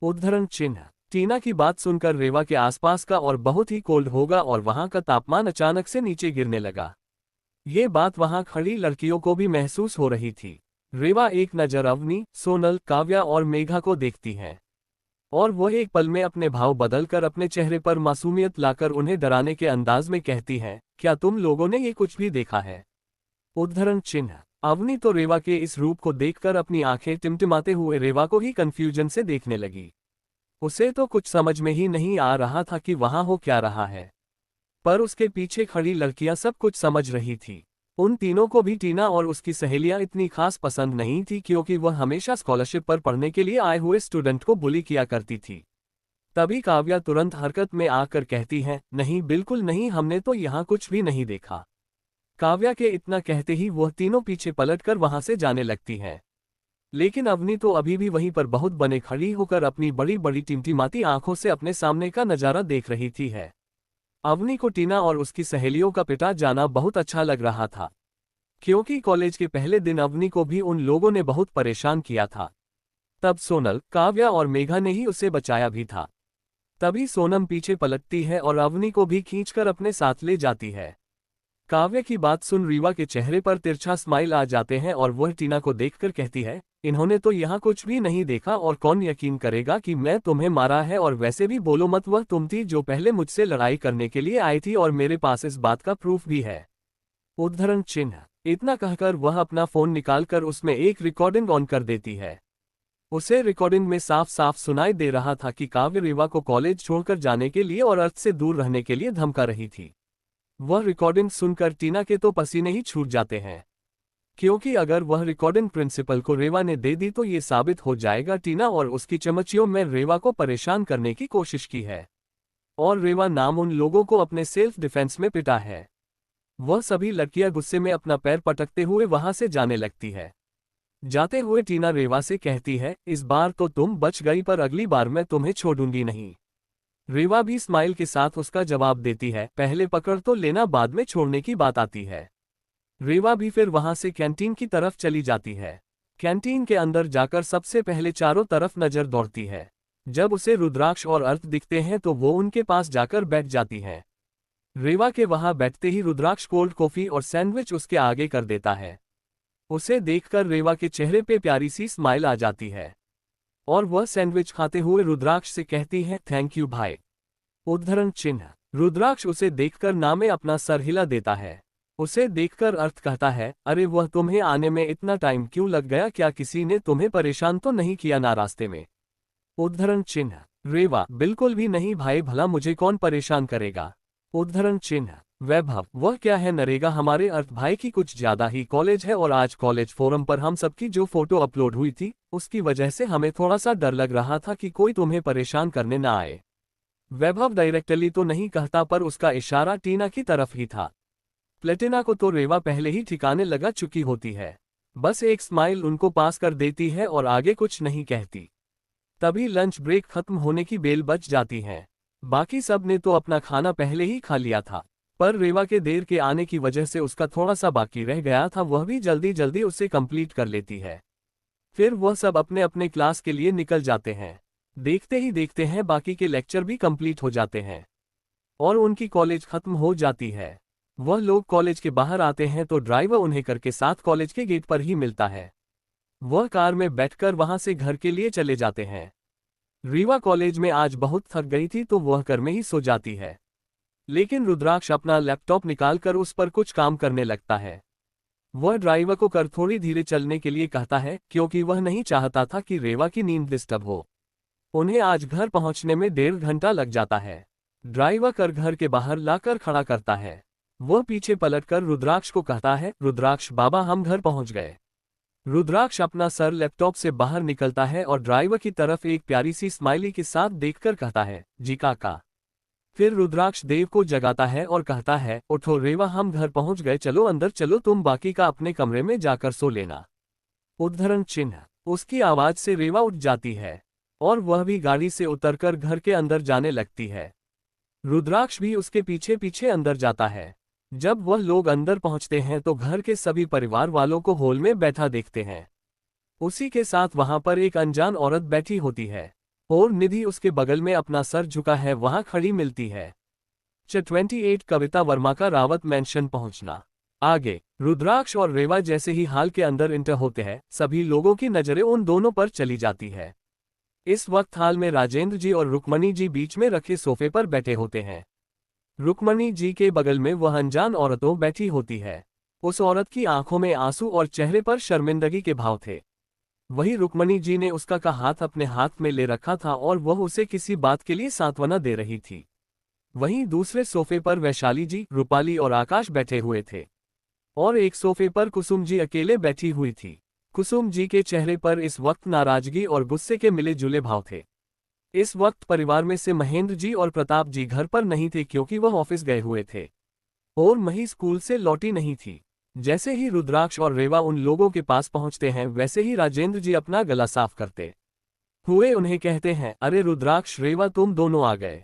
उद्धरण चिन्ह। टीना की बात सुनकर रेवा के आसपास का और बहुत ही कोल्ड होगा और वहां का तापमान अचानक से नीचे गिरने लगा। ये बात वहां खड़ी लड़कियों को भी महसूस हो रही थी। रेवा एक नजर अवनी, सोनल, काव्या और मेघा को देखती है और वह एक पल में अपने भाव बदलकर अपने चेहरे पर मासूमियत लाकर उन्हें डराने के अंदाज में कहती है, क्या तुम लोगों ने ये कुछ भी देखा है? उद्धरण चिन्ह। अवनी तो रेवा के इस रूप को देखकर अपनी आंखें टिमटिमाते हुए रेवा को ही कंफ्यूजन से देखने लगी। उसे तो कुछ समझ में ही नहीं आ रहा था कि वहां हो क्या रहा है, पर उसके पीछे खड़ी लड़कियां सब कुछ समझ रही थी। उन तीनों को भी टीना और उसकी सहेलियां इतनी खास पसंद नहीं थी, क्योंकि वह हमेशा स्कॉलरशिप पर पढ़ने के लिए आए हुए स्टूडेंट को बुली किया करती थी। तभी काव्या तुरंत हरकत में आकर कहती है, नहीं बिल्कुल नहीं, हमने तो यहाँ कुछ भी नहीं देखा। काव्या के इतना कहते ही वह तीनों पीछे पलटकर वहां से जाने लगती हैं। लेकिन अवनी तो अभी भी वहीं पर बहुत बने खड़ी होकर अपनी बड़ी बड़ी टिमटिमाती आंखों से अपने सामने का नजारा देख रही थी है। अवनी को टीना और उसकी सहेलियों का पिटा जाना बहुत अच्छा लग रहा था, क्योंकि कॉलेज के पहले दिन अवनी को भी उन लोगों ने बहुत परेशान किया था। तब सोनल, काव्या और मेघा ने ही उसे बचाया भी था। तभी सोनम पीछे पलटती है और अवनी को भी खींचकर अपने साथ ले जाती है। काव्या की बात सुन रीवा के चेहरे पर तिरछा स्माइल आ जाते हैं और वह टीना को देखकर कहती है, इन्होंने तो यहाँ कुछ भी नहीं देखा और कौन यकीन करेगा कि मैं तुम्हें मारा है, और वैसे भी बोलो मत, वह तुम थी जो पहले मुझसे लड़ाई करने के लिए आई थी और मेरे पास इस बात का प्रूफ भी है। उद्धरण चिन्ह। इतना कहकर वह अपना फोन निकालकर उसमें एक रिकॉर्डिंग ऑन कर देती है। उसे रिकॉर्डिंग में साफ साफ सुनाई दे रहा था कि काव्य रीवा को कॉलेज छोड़कर जाने के लिए और अर्थ से दूर रहने के लिए धमका रही थी। वह रिकॉर्डिंग सुनकर टीना के तो पसीने ही छूट जाते हैं, क्योंकि अगर वह रिकॉर्डिंग प्रिंसिपल को रेवा ने दे दी तो ये साबित हो जाएगा टीना और उसकी चमचियों में रेवा को परेशान करने की कोशिश की है, और रेवा नाम उन लोगों को अपने सेल्फ डिफेंस में पिटा है। वह सभी लड़कियां गुस्से में अपना पैर पटकते हुए वहां से जाने लगती है। जाते हुए टीना रेवा से कहती है, इस बार तो तुम बच गई, पर अगली बार मैं तुम्हें छोड़ूंगी नहीं। रेवा भी स्माइल के साथ उसका जवाब देती है, पहले पकड़ तो लेना, बाद में छोड़ने की बात आती है। रेवा भी फिर वहां से कैंटीन की तरफ चली जाती है। कैंटीन के अंदर जाकर सबसे पहले चारों तरफ नजर दौड़ती है। जब उसे रुद्राक्ष और अर्थ दिखते हैं तो वो उनके पास जाकर बैठ जाती है। रेवा के वहां बैठते ही रुद्राक्ष कोल्ड कॉफी और सैंडविच उसके आगे कर देता है। उसे देखकर रेवा के चेहरे पे प्यारी सी स्माइल आ जाती है और वह सैंडविच खाते हुए रुद्राक्ष से कहती है, थैंक यू भाई। उद्धरण चिन्ह। रुद्राक्ष उसे देखकर ना में अपना सर हिला देता है। उसे देखकर अर्थ कहता है, अरे वह तुम्हें आने में इतना टाइम क्यों लग गया, क्या किसी ने तुम्हें परेशान तो नहीं किया ना रास्ते में? उद्धरण चिन्ह। रेवा, बिल्कुल भी नहीं भाई, भला मुझे कौन परेशान करेगा। उद्धरण चिन्ह। वैभव, वह क्या है नरेगा, हमारे अर्थ भाई की कुछ ज्यादा ही कॉलेज है, और आज कॉलेज फोरम पर हम सबकी जो फोटो अपलोड हुई थी उसकी वजह से हमें थोड़ा सा डर लग रहा था कि कोई तुम्हें परेशान करने ना आए। वैभव डायरेक्टली तो नहीं कहता, पर उसका इशारा टीना की तरफ ही था। प्लेटिना को तो रेवा पहले ही ठिकाने लगा चुकी होती है, बस एक स्माइल उनको पास कर देती है और आगे कुछ नहीं कहती। तभी लंच ब्रेक खत्म होने की बेल बज जाती है। बाकी सब ने तो अपना खाना पहले ही खा लिया था, पर रेवा के देर के आने की वजह से उसका थोड़ा सा बाकी रह गया था, वह भी जल्दी जल्दी उसे कंप्लीट कर लेती है। फिर वह सब अपने अपने क्लास के लिए निकल जाते हैं। देखते ही देखते हैं बाकी के लेक्चर भी कंप्लीट हो जाते हैं और उनकी कॉलेज खत्म हो जाती है। वह लोग कॉलेज के बाहर आते हैं तो ड्राइवर उन्हें करके साथ कॉलेज के गेट पर ही मिलता है। वह कार में बैठकर वहां से घर के लिए चले जाते हैं। रीवा कॉलेज में आज बहुत थक गई थी तो वह घर में ही सो जाती है, लेकिन रुद्राक्ष अपना लैपटॉप निकालकर उस पर कुछ काम करने लगता है। वह ड्राइवर को कर थोड़ी धीरे चलने के लिए कहता है, क्योंकि वह नहीं चाहता था कि रेवा की नींद डिस्टर्ब हो। उन्हें आज घर पहुंचने में 1.5 घंटा लग जाता है। ड्राइवर कर घर के बाहर लाकर खड़ा करता है। वह पीछे पलटकर रुद्राक्ष को कहता है, रुद्राक्ष बाबा, हम घर पहुंच गए। रुद्राक्ष अपना सर लैपटॉप से बाहर निकलता है और ड्राइवर की तरफ एक प्यारी सी स्माइली के साथ देखकर कहता है, जी काका। फिर रुद्राक्ष देव को जगाता है और कहता है, उठो रेवा, हम घर पहुंच गए, चलो अंदर चलो, तुम बाकी का अपने कमरे में जाकर सो लेना। उद्धरण चिन्ह। उसकी आवाज से रेवा उठ जाती है और वह भी गाड़ी से उतरकर घर के अंदर जाने लगती है। रुद्राक्ष भी उसके पीछे पीछे अंदर जाता है। जब वह लोग अंदर पहुंचते हैं तो घर के सभी परिवार वालों को हॉल में बैठा देखते हैं। उसी के साथ वहां पर एक अनजान औरत बैठी होती है और निधि उसके बगल में अपना सर झुका है वहां खड़ी मिलती है। 28 कविता वर्मा का रावत मेंशन पहुंचना। आगे रुद्राक्ष और रेवा जैसे ही हाल के अंदर इंटर होते हैं, सभी लोगों की नजरें उन दोनों पर चली जाती है। इस वक्त हाल में राजेंद्र जी और रुक्मणी जी बीच में रखे सोफे पर बैठे होते हैं। रुक्मणी जी के बगल में वह अनजान औरतों बैठी होती है। उस औरत की आंखों में आंसू और चेहरे पर शर्मिंदगी के भाव थे। वही रुक्मणी जी ने उसका का हाथ अपने हाथ में ले रखा था और वह उसे किसी बात के लिए सांत्वना दे रही थी। वहीं दूसरे सोफे पर वैशाली जी, रूपाली और आकाश बैठे हुए थे और एक सोफे पर कुसुम जी अकेले बैठी हुई थी। कुसुम जी के चेहरे पर इस वक्त नाराजगी और गुस्से के मिले जुले भाव थे। इस वक्त परिवार में से महेंद्र जी और प्रताप जी घर पर नहीं थे क्योंकि वह ऑफिस गए हुए थे और मही स्कूल से लौटी नहीं थी। जैसे ही रुद्राक्ष और रेवा उन लोगों के पास पहुंचते हैं वैसे ही राजेंद्र जी अपना गला साफ करते हुए उन्हें कहते हैं, अरे रुद्राक्ष रेवा तुम दोनों आ गए।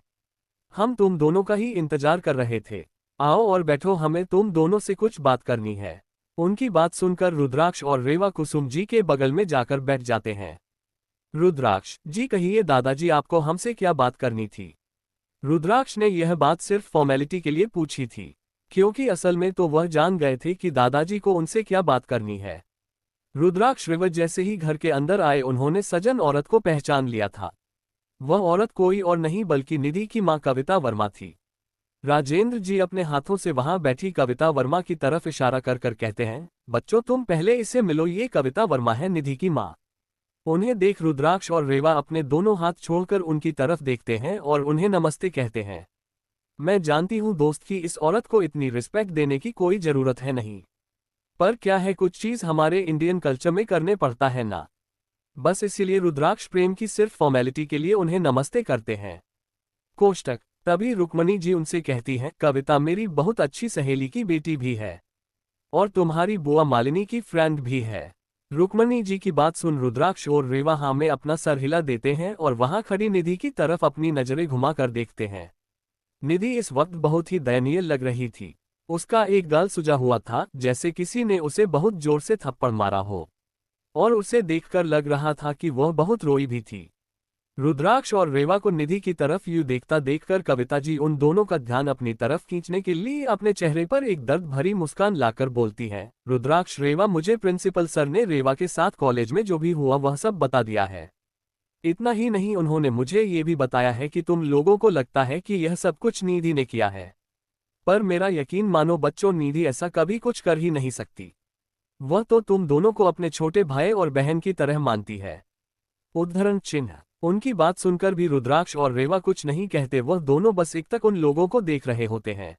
हम तुम दोनों का ही इंतजार कर रहे थे। आओ और बैठो, हमें तुम दोनों से कुछ बात करनी है। उनकी बात सुनकर रुद्राक्ष और रेवा कुसुम जी के बगल में जाकर बैठ जाते हैं। रुद्राक्ष जी, कहिए दादाजी आपको हमसे क्या बात करनी थी। रुद्राक्ष ने यह बात सिर्फ फॉर्मेलिटी के लिए पूछी थी, क्योंकि असल में तो वह जान गए थे कि दादाजी को उनसे क्या बात करनी है। रुद्राक्ष रेवत जैसे ही घर के अंदर आए उन्होंने सजन औरत को पहचान लिया था। वह औरत कोई और नहीं बल्कि निधि की मां कविता वर्मा थी। राजेंद्र जी अपने हाथों से वहां बैठी कविता वर्मा की तरफ इशारा कर कर कहते हैं, बच्चों तुम पहले इसे मिलो, ये कविता वर्मा है, निधि की मां। उन्हें देख रुद्राक्ष और रेवा अपने दोनों हाथ छोड़कर उनकी तरफ देखते हैं और उन्हें नमस्ते कहते हैं। मैं जानती हूं दोस्त कि इस औरत को इतनी रिस्पेक्ट देने की कोई जरूरत है नहीं, पर क्या है कुछ चीज हमारे इंडियन कल्चर में करने पड़ता है ना, बस इसीलिए रुद्राक्ष प्रेम की सिर्फ फॉर्मेलिटी के लिए उन्हें नमस्ते करते हैं। कोष्टक। तभी रुक्मणी जी उनसे कहती हैं, कविता मेरी बहुत अच्छी सहेली की बेटी भी है और तुम्हारी बुआ मालिनी की फ्रेंड भी है। रुक्मणी जी की बात सुन रुद्राक्ष और रेवा हाँ में अपना सर हिला देते हैं और वहां खड़ी निधि की तरफ अपनी नजरें घुमाकर देखते हैं। निधि इस वक्त बहुत ही दयनीय लग रही थी। उसका एक गाल सूजा हुआ था जैसे किसी ने उसे बहुत जोर से थप्पड़ मारा हो और उसे देखकर लग रहा था कि वह बहुत रोई भी थी। रुद्राक्ष और रेवा को निधि की तरफ यूं देखता देखकर कविता जी उन दोनों का ध्यान अपनी तरफ खींचने के लिए अपने चेहरे पर एक दर्द भरी मुस्कान लाकर बोलती हैं, रुद्राक्ष रेवा, मुझे प्रिंसिपल सर ने रेवा के साथ कॉलेज में जो भी हुआ वह सब बता दिया है। इतना ही नहीं, उन्होंने मुझे ये भी बताया है कि तुम लोगों को लगता है कि यह सब कुछ निधि ने किया है, पर मेरा यकीन मानो बच्चों, निधि ऐसा कभी कुछ कर ही नहीं सकती। वह तो तुम दोनों को अपने छोटे भाई और बहन की तरह मानती है। उद्धरण चिन्ह। उनकी बात सुनकर भी रुद्राक्ष और रेवा कुछ नहीं कहते, वह दोनों बस एकटक उन लोगों को देख रहे होते हैं।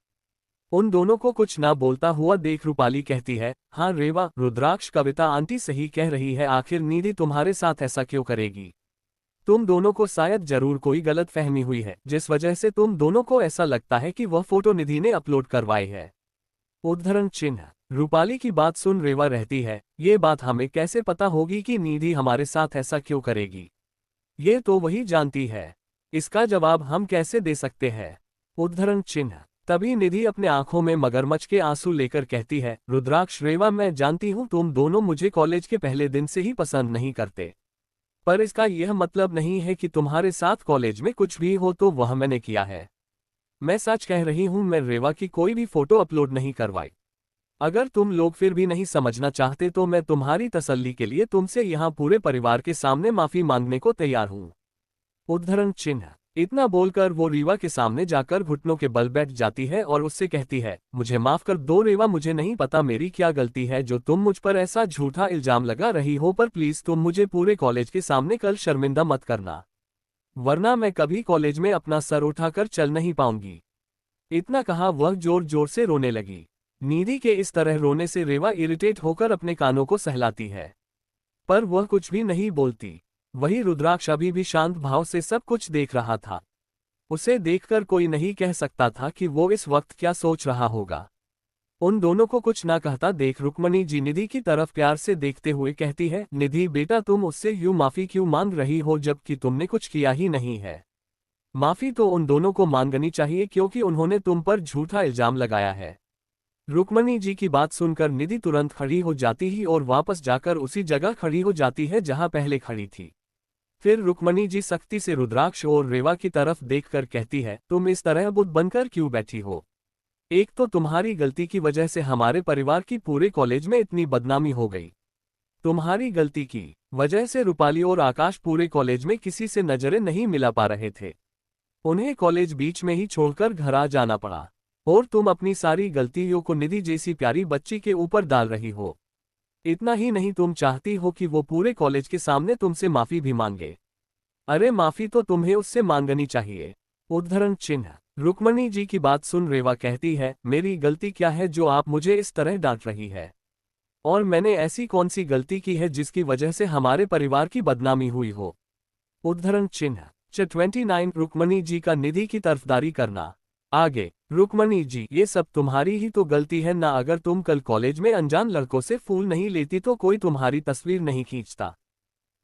उन दोनों को कुछ ना बोलता हुआ देख रूपाली कहती है, हाँ रेवा, रुद्राक्ष, कविता आंटी सही कह रही है, आखिर निधि तुम्हारे साथ ऐसा क्यों करेगी। तुम दोनों को शायद जरूर कोई गलत फहमी हुई है जिस वजह से तुम दोनों को ऐसा लगता है कि वह फोटो निधि ने अपलोड करवाई है। उद्धरण चिन्ह। रूपाली की बात सुन रेवा रहती है, ये बात हमें कैसे पता होगी कि निधि हमारे साथ ऐसा क्यों करेगी, ये तो वही जानती है, इसका जवाब हम कैसे दे सकते हैं। उद्धरण चिन्ह। तभी निधि अपने आंखों में मगरमच्छ के आंसू लेकर कहती है, रुद्राक्ष रेवा, मैं जानती हूँ तुम दोनों मुझे कॉलेज के पहले दिन से ही पसंद नहीं करते, पर इसका यह मतलब नहीं है कि तुम्हारे साथ कॉलेज में कुछ भी हो तो वह मैंने किया है। मैं सच कह रही हूं, मैं रेवा की कोई भी फोटो अपलोड नहीं करवाई। अगर तुम लोग फिर भी नहीं समझना चाहते तो मैं तुम्हारी तसल्ली के लिए तुमसे यहाँ पूरे परिवार के सामने माफी मांगने को तैयार हूँ। उद्धरण चिन्ह। इतना बोलकर वो रेवा के सामने जाकर घुटनों के बल बैठ जाती है और उससे कहती है, मुझे माफ कर दो रेवा, मुझे नहीं पता मेरी क्या गलती है जो तुम मुझ पर ऐसा झूठा इल्जाम लगा रही हो, पर प्लीज तुम मुझे पूरे कॉलेज के सामने कल शर्मिंदा मत करना, वरना मैं कभी कॉलेज में अपना सर उठाकर चल नहीं पाऊंगी। इतना कहा वह जोर जोर से रोने लगी। निधि के इस तरह रोने से रेवा इरिटेट होकर अपने कानों को सहलाती है, पर वह कुछ भी नहीं बोलती। वही रुद्राक्ष अभी भी शांत भाव से सब कुछ देख रहा था। उसे देखकर कोई नहीं कह सकता था कि वो इस वक्त क्या सोच रहा होगा। उन दोनों को कुछ ना कहता देख रुक्मणी जी निधि की तरफ प्यार से देखते हुए कहती है, निधि बेटा, तुम उससे यूं माफी क्यों मांग रही हो जबकि तुमने कुछ किया ही नहीं है। माफी तो उन दोनों को मांगनी चाहिए क्योंकि उन्होंने तुम पर झूठा इल्जाम लगाया है। रुक्मणी जी की बात सुनकर निधि तुरंत खड़ी हो जाती ही और वापस जाकर उसी जगह खड़ी हो जाती है जहां पहले खड़ी थी। फिर रुक्मणी जी सख्ती से रुद्राक्ष और रेवा की तरफ देखकर कहती है, तुम इस तरह बुत बनकर क्यों बैठी हो। एक तो तुम्हारी गलती की वजह से हमारे परिवार की पूरे कॉलेज में इतनी बदनामी हो गई। तुम्हारी गलती की वजह से रूपाली और आकाश पूरे कॉलेज में किसी से नजरें नहीं मिला पा रहे थे। उन्हें कॉलेज बीच में ही छोड़कर घर आ जाना पड़ा। और तुम अपनी सारी गलतियों को निधि जैसी प्यारी बच्ची के ऊपर डाल रही हो। इतना ही नहीं, तुम चाहती हो कि वो पूरे कॉलेज के सामने तुमसे माफी भी मांगे। अरे माफी तो तुम्हें उससे मांगनी चाहिए। उद्धरण चिन्ह। रुक्मणी जी की बात सुन रेवा कहती है, मेरी गलती क्या है जो आप मुझे इस तरह डांट रही है? और मैंने ऐसी कौन सी गलती की है जिसकी वजह से हमारे परिवार की बदनामी हुई हो? उद्धरण चिन्ह। 29 रुक्मणी जी का निधि की तरफदारी करना। आगे, रुक्मणी जी, ये सब तुम्हारी ही तो गलती है ना। अगर तुम कल कॉलेज में अनजान लड़कों से फूल नहीं लेती तो कोई तुम्हारी तस्वीर नहीं खींचता,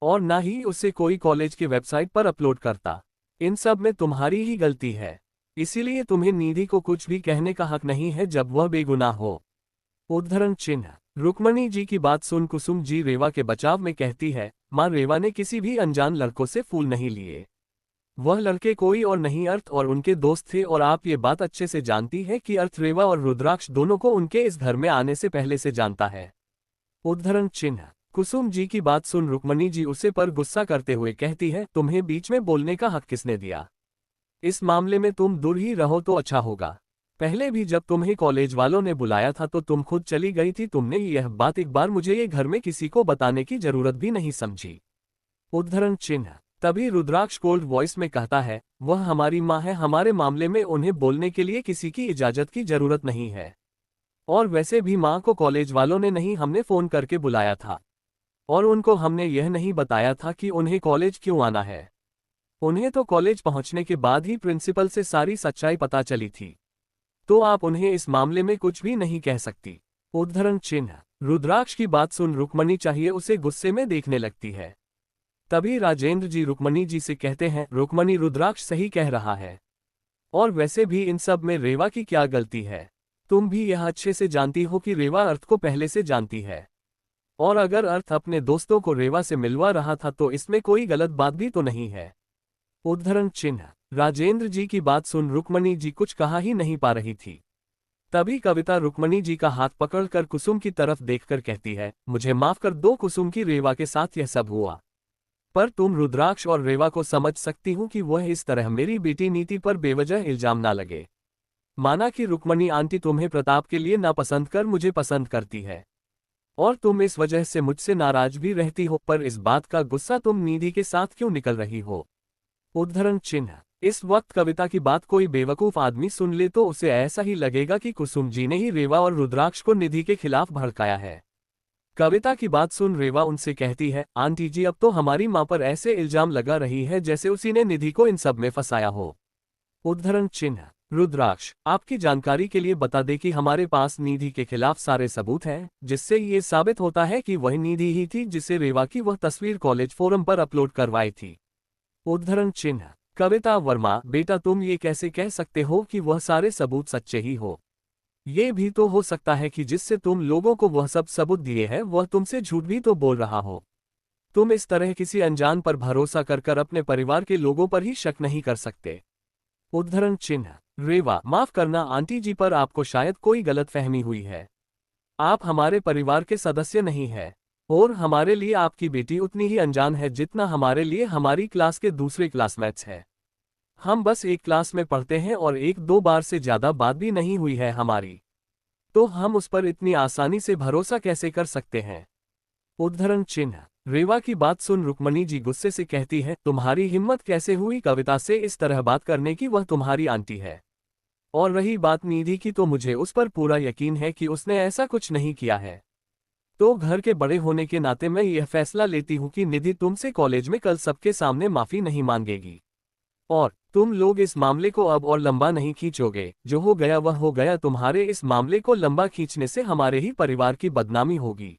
और ना ही उसे कोई कॉलेज के वेबसाइट पर अपलोड करता। इन सब में तुम्हारी ही गलती है, इसीलिए तुम्हें निधि को कुछ भी कहने का हक नहीं है जब वह बेगुनाह हो। उद्धरण चिन्ह। रुक्मणी जी की बात सुन कुसुम जी रेवा के बचाव में कहती है, मां, रेवा ने किसी भी अनजान लड़कों से फूल नहीं लिए। वह लड़के कोई और नहीं, अर्थ और उनके दोस्त थे, और आप ये बात अच्छे से जानती है कि अर्थ रेवा और रुद्राक्ष दोनों को उनके इस घर में आने से पहले से जानता है। उद्धरण चिन्ह। कुसुम जी की बात सुन रुक्मणी जी उसे पर गुस्सा करते हुए कहती है, तुम्हें बीच में बोलने का हक किसने दिया? इस मामले में तुम दूर ही रहो तो अच्छा होगा। पहले भी जब तुम्हें कॉलेज वालों ने बुलाया था तो तुम खुद चली गई थी। तुमने यह बात एक बार मुझे ये घर में किसी को बताने की जरूरत भी नहीं समझी। उद्धरण चिन्ह। तभी रुद्राक्ष कोल्ड वॉइस में कहता है, वह हमारी माँ है, हमारे मामले में उन्हें बोलने के लिए किसी की इजाजत की जरूरत नहीं है। और वैसे भी माँ को कॉलेज वालों ने नहीं, हमने फोन करके बुलाया था, और उनको हमने यह नहीं बताया था कि उन्हें कॉलेज क्यों आना है। उन्हें तो कॉलेज पहुंचने के बाद ही प्रिंसिपल से सारी सच्चाई पता चली थी, तो आप उन्हें इस मामले में कुछ भी नहीं कह सकती। उद्धरण चिन्ह। रुद्राक्ष की बात सुन रुक्मणी चाहिए उसे गुस्से में देखने लगती है। तभी राजेंद्र जी रुक्मणी जी से कहते हैं, रुक्मणी, रुद्राक्ष सही कह रहा है, और वैसे भी इन सब में रेवा की क्या गलती है? तुम भी यह अच्छे से जानती हो कि रेवा अर्थ को पहले से जानती है, और अगर अर्थ अपने दोस्तों को रेवा से मिलवा रहा था तो इसमें कोई गलत बात भी तो नहीं है। उद्धरण चिन्ह। राजेंद्र जी की बात सुन रुक्मणी जी कुछ कहा ही नहीं पा रही थी। तभी कविता रुक्मणी जी का हाथ पकड़कर कुसुम की तरफ देखकर कहती है, मुझे माफ कर दो कुसुम की रेवा के साथ यह सब हुआ, पर तुम रुद्राक्ष और रेवा को समझ सकती हूँ कि वह इस तरह मेरी बेटी नीति पर बेवजह इल्जाम ना लगे। माना कि रुक्मणी आंटी तुम्हें प्रताप के लिए नापसंद कर मुझे पसंद करती है, और तुम इस वजह से मुझसे नाराज भी रहती हो, पर इस बात का गुस्सा तुम निधि के साथ क्यों निकल रही हो? उद्धरण चिन्ह। इस वक्त कविता की बात कोई बेवकूफ आदमी सुन ले तो उसे ऐसा ही लगेगा कि कुसुम जी ने ही रेवा और रुद्राक्ष को निधि के खिलाफ भड़काया है। कविता की बात सुन रेवा उनसे कहती है, आंटी जी, अब तो हमारी मां पर ऐसे इल्जाम लगा रही है जैसे उसी ने निधि को इन सब में फंसाया हो। उद्धरण चिन्ह। रुद्राक्ष, आपकी जानकारी के लिए बता दे कि हमारे पास निधि के खिलाफ सारे सबूत हैं, जिससे ये साबित होता है कि वह निधि ही थी जिसे रेवा की वह तस्वीर कॉलेज फोरम पर अपलोड करवाई थी। उद्धरण चिन्ह। कविता वर्मा, बेटा तुम ये कैसे कह सकते हो कि वह सारे सबूत सच्चे ही हो? ये भी तो हो सकता है कि जिससे तुम लोगों को वह सब सबूत दिए हैं वह तुमसे झूठ भी तो बोल रहा हो। तुम इस तरह किसी अनजान पर भरोसा कर अपने परिवार के लोगों पर ही शक नहीं कर सकते। उद्धरण चिन्ह। रेवा, माफ करना आंटी जी, पर आपको शायद कोई गलतफहमी हुई है। आप हमारे परिवार के सदस्य नहीं है, और हमारे लिए आपकी बेटी उतनी ही अनजान है जितना हमारे लिए हमारी क्लास के दूसरे क्लासमेट्स है। हम बस एक क्लास में पढ़ते हैं और एक दो बार से ज्यादा बात भी नहीं हुई है हमारी, तो हम उस पर इतनी आसानी से भरोसा कैसे कर सकते हैं? उद्धरण चिन्ह। रेवा की बात सुन रुक्मणी जी गुस्से से कहती है, तुम्हारी हिम्मत कैसे हुई कविता से इस तरह बात करने की? वह तुम्हारी आंटी है, और रही बात निधि की तो मुझे उस पर पूरा यकीन है कि उसने ऐसा कुछ नहीं किया है। तो घर के बड़े होने के नाते मैं यह फैसला लेती हूँ कि निधि तुमसे कॉलेज में कल सबके सामने माफी नहीं मांगेगी, और तुम लोग इस मामले को अब और लंबा नहीं खींचोगे। जो हो गया वह हो गया, तुम्हारे इस मामले को लंबा खींचने से हमारे ही परिवार की बदनामी होगी।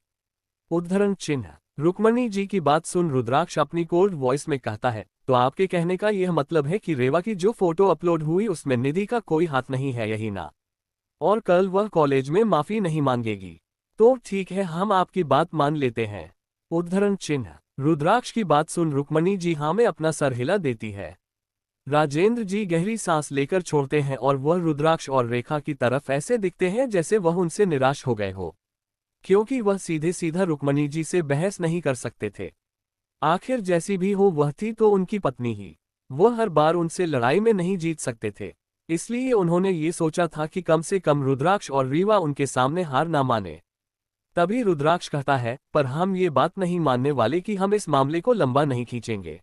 उद्धरण चिन्ह। रुक्मणी जी की बात सुन रुद्राक्ष अपनी कोल्ड वॉइस में कहता है, तो आपके कहने का यह मतलब है कि रेवा की जो फोटो अपलोड हुई उसमें निधि का कोई हाथ नहीं है, यही ना? और कल वह कॉलेज में माफी नहीं मांगेगी? तो ठीक है, हम आपकी बात मान लेते हैं। उद्धरण चिन्ह। रुद्राक्ष की बात सुन रुक्मणी जी हाँ में अपना सर हिला देती है। राजेंद्र जी गहरी सांस लेकर छोड़ते हैं और वह रुद्राक्ष और रेखा की तरफ ऐसे दिखते हैं जैसे वह उनसे निराश हो गए हो, क्योंकि वह सीधे सीधा रुक्मणी जी से बहस नहीं कर सकते थे। आखिर जैसी भी हो वह थी तो उनकी पत्नी ही, वह हर बार उनसे लड़ाई में नहीं जीत सकते थे। इसलिए उन्होंने ये सोचा था कि कम से कम रुद्राक्ष और रीवा उनके सामने हार ना माने। तभी रुद्राक्ष कहता है, पर हम ये बात नहीं मानने वाले कि हम इस मामले को लंबा नहीं खींचेंगे,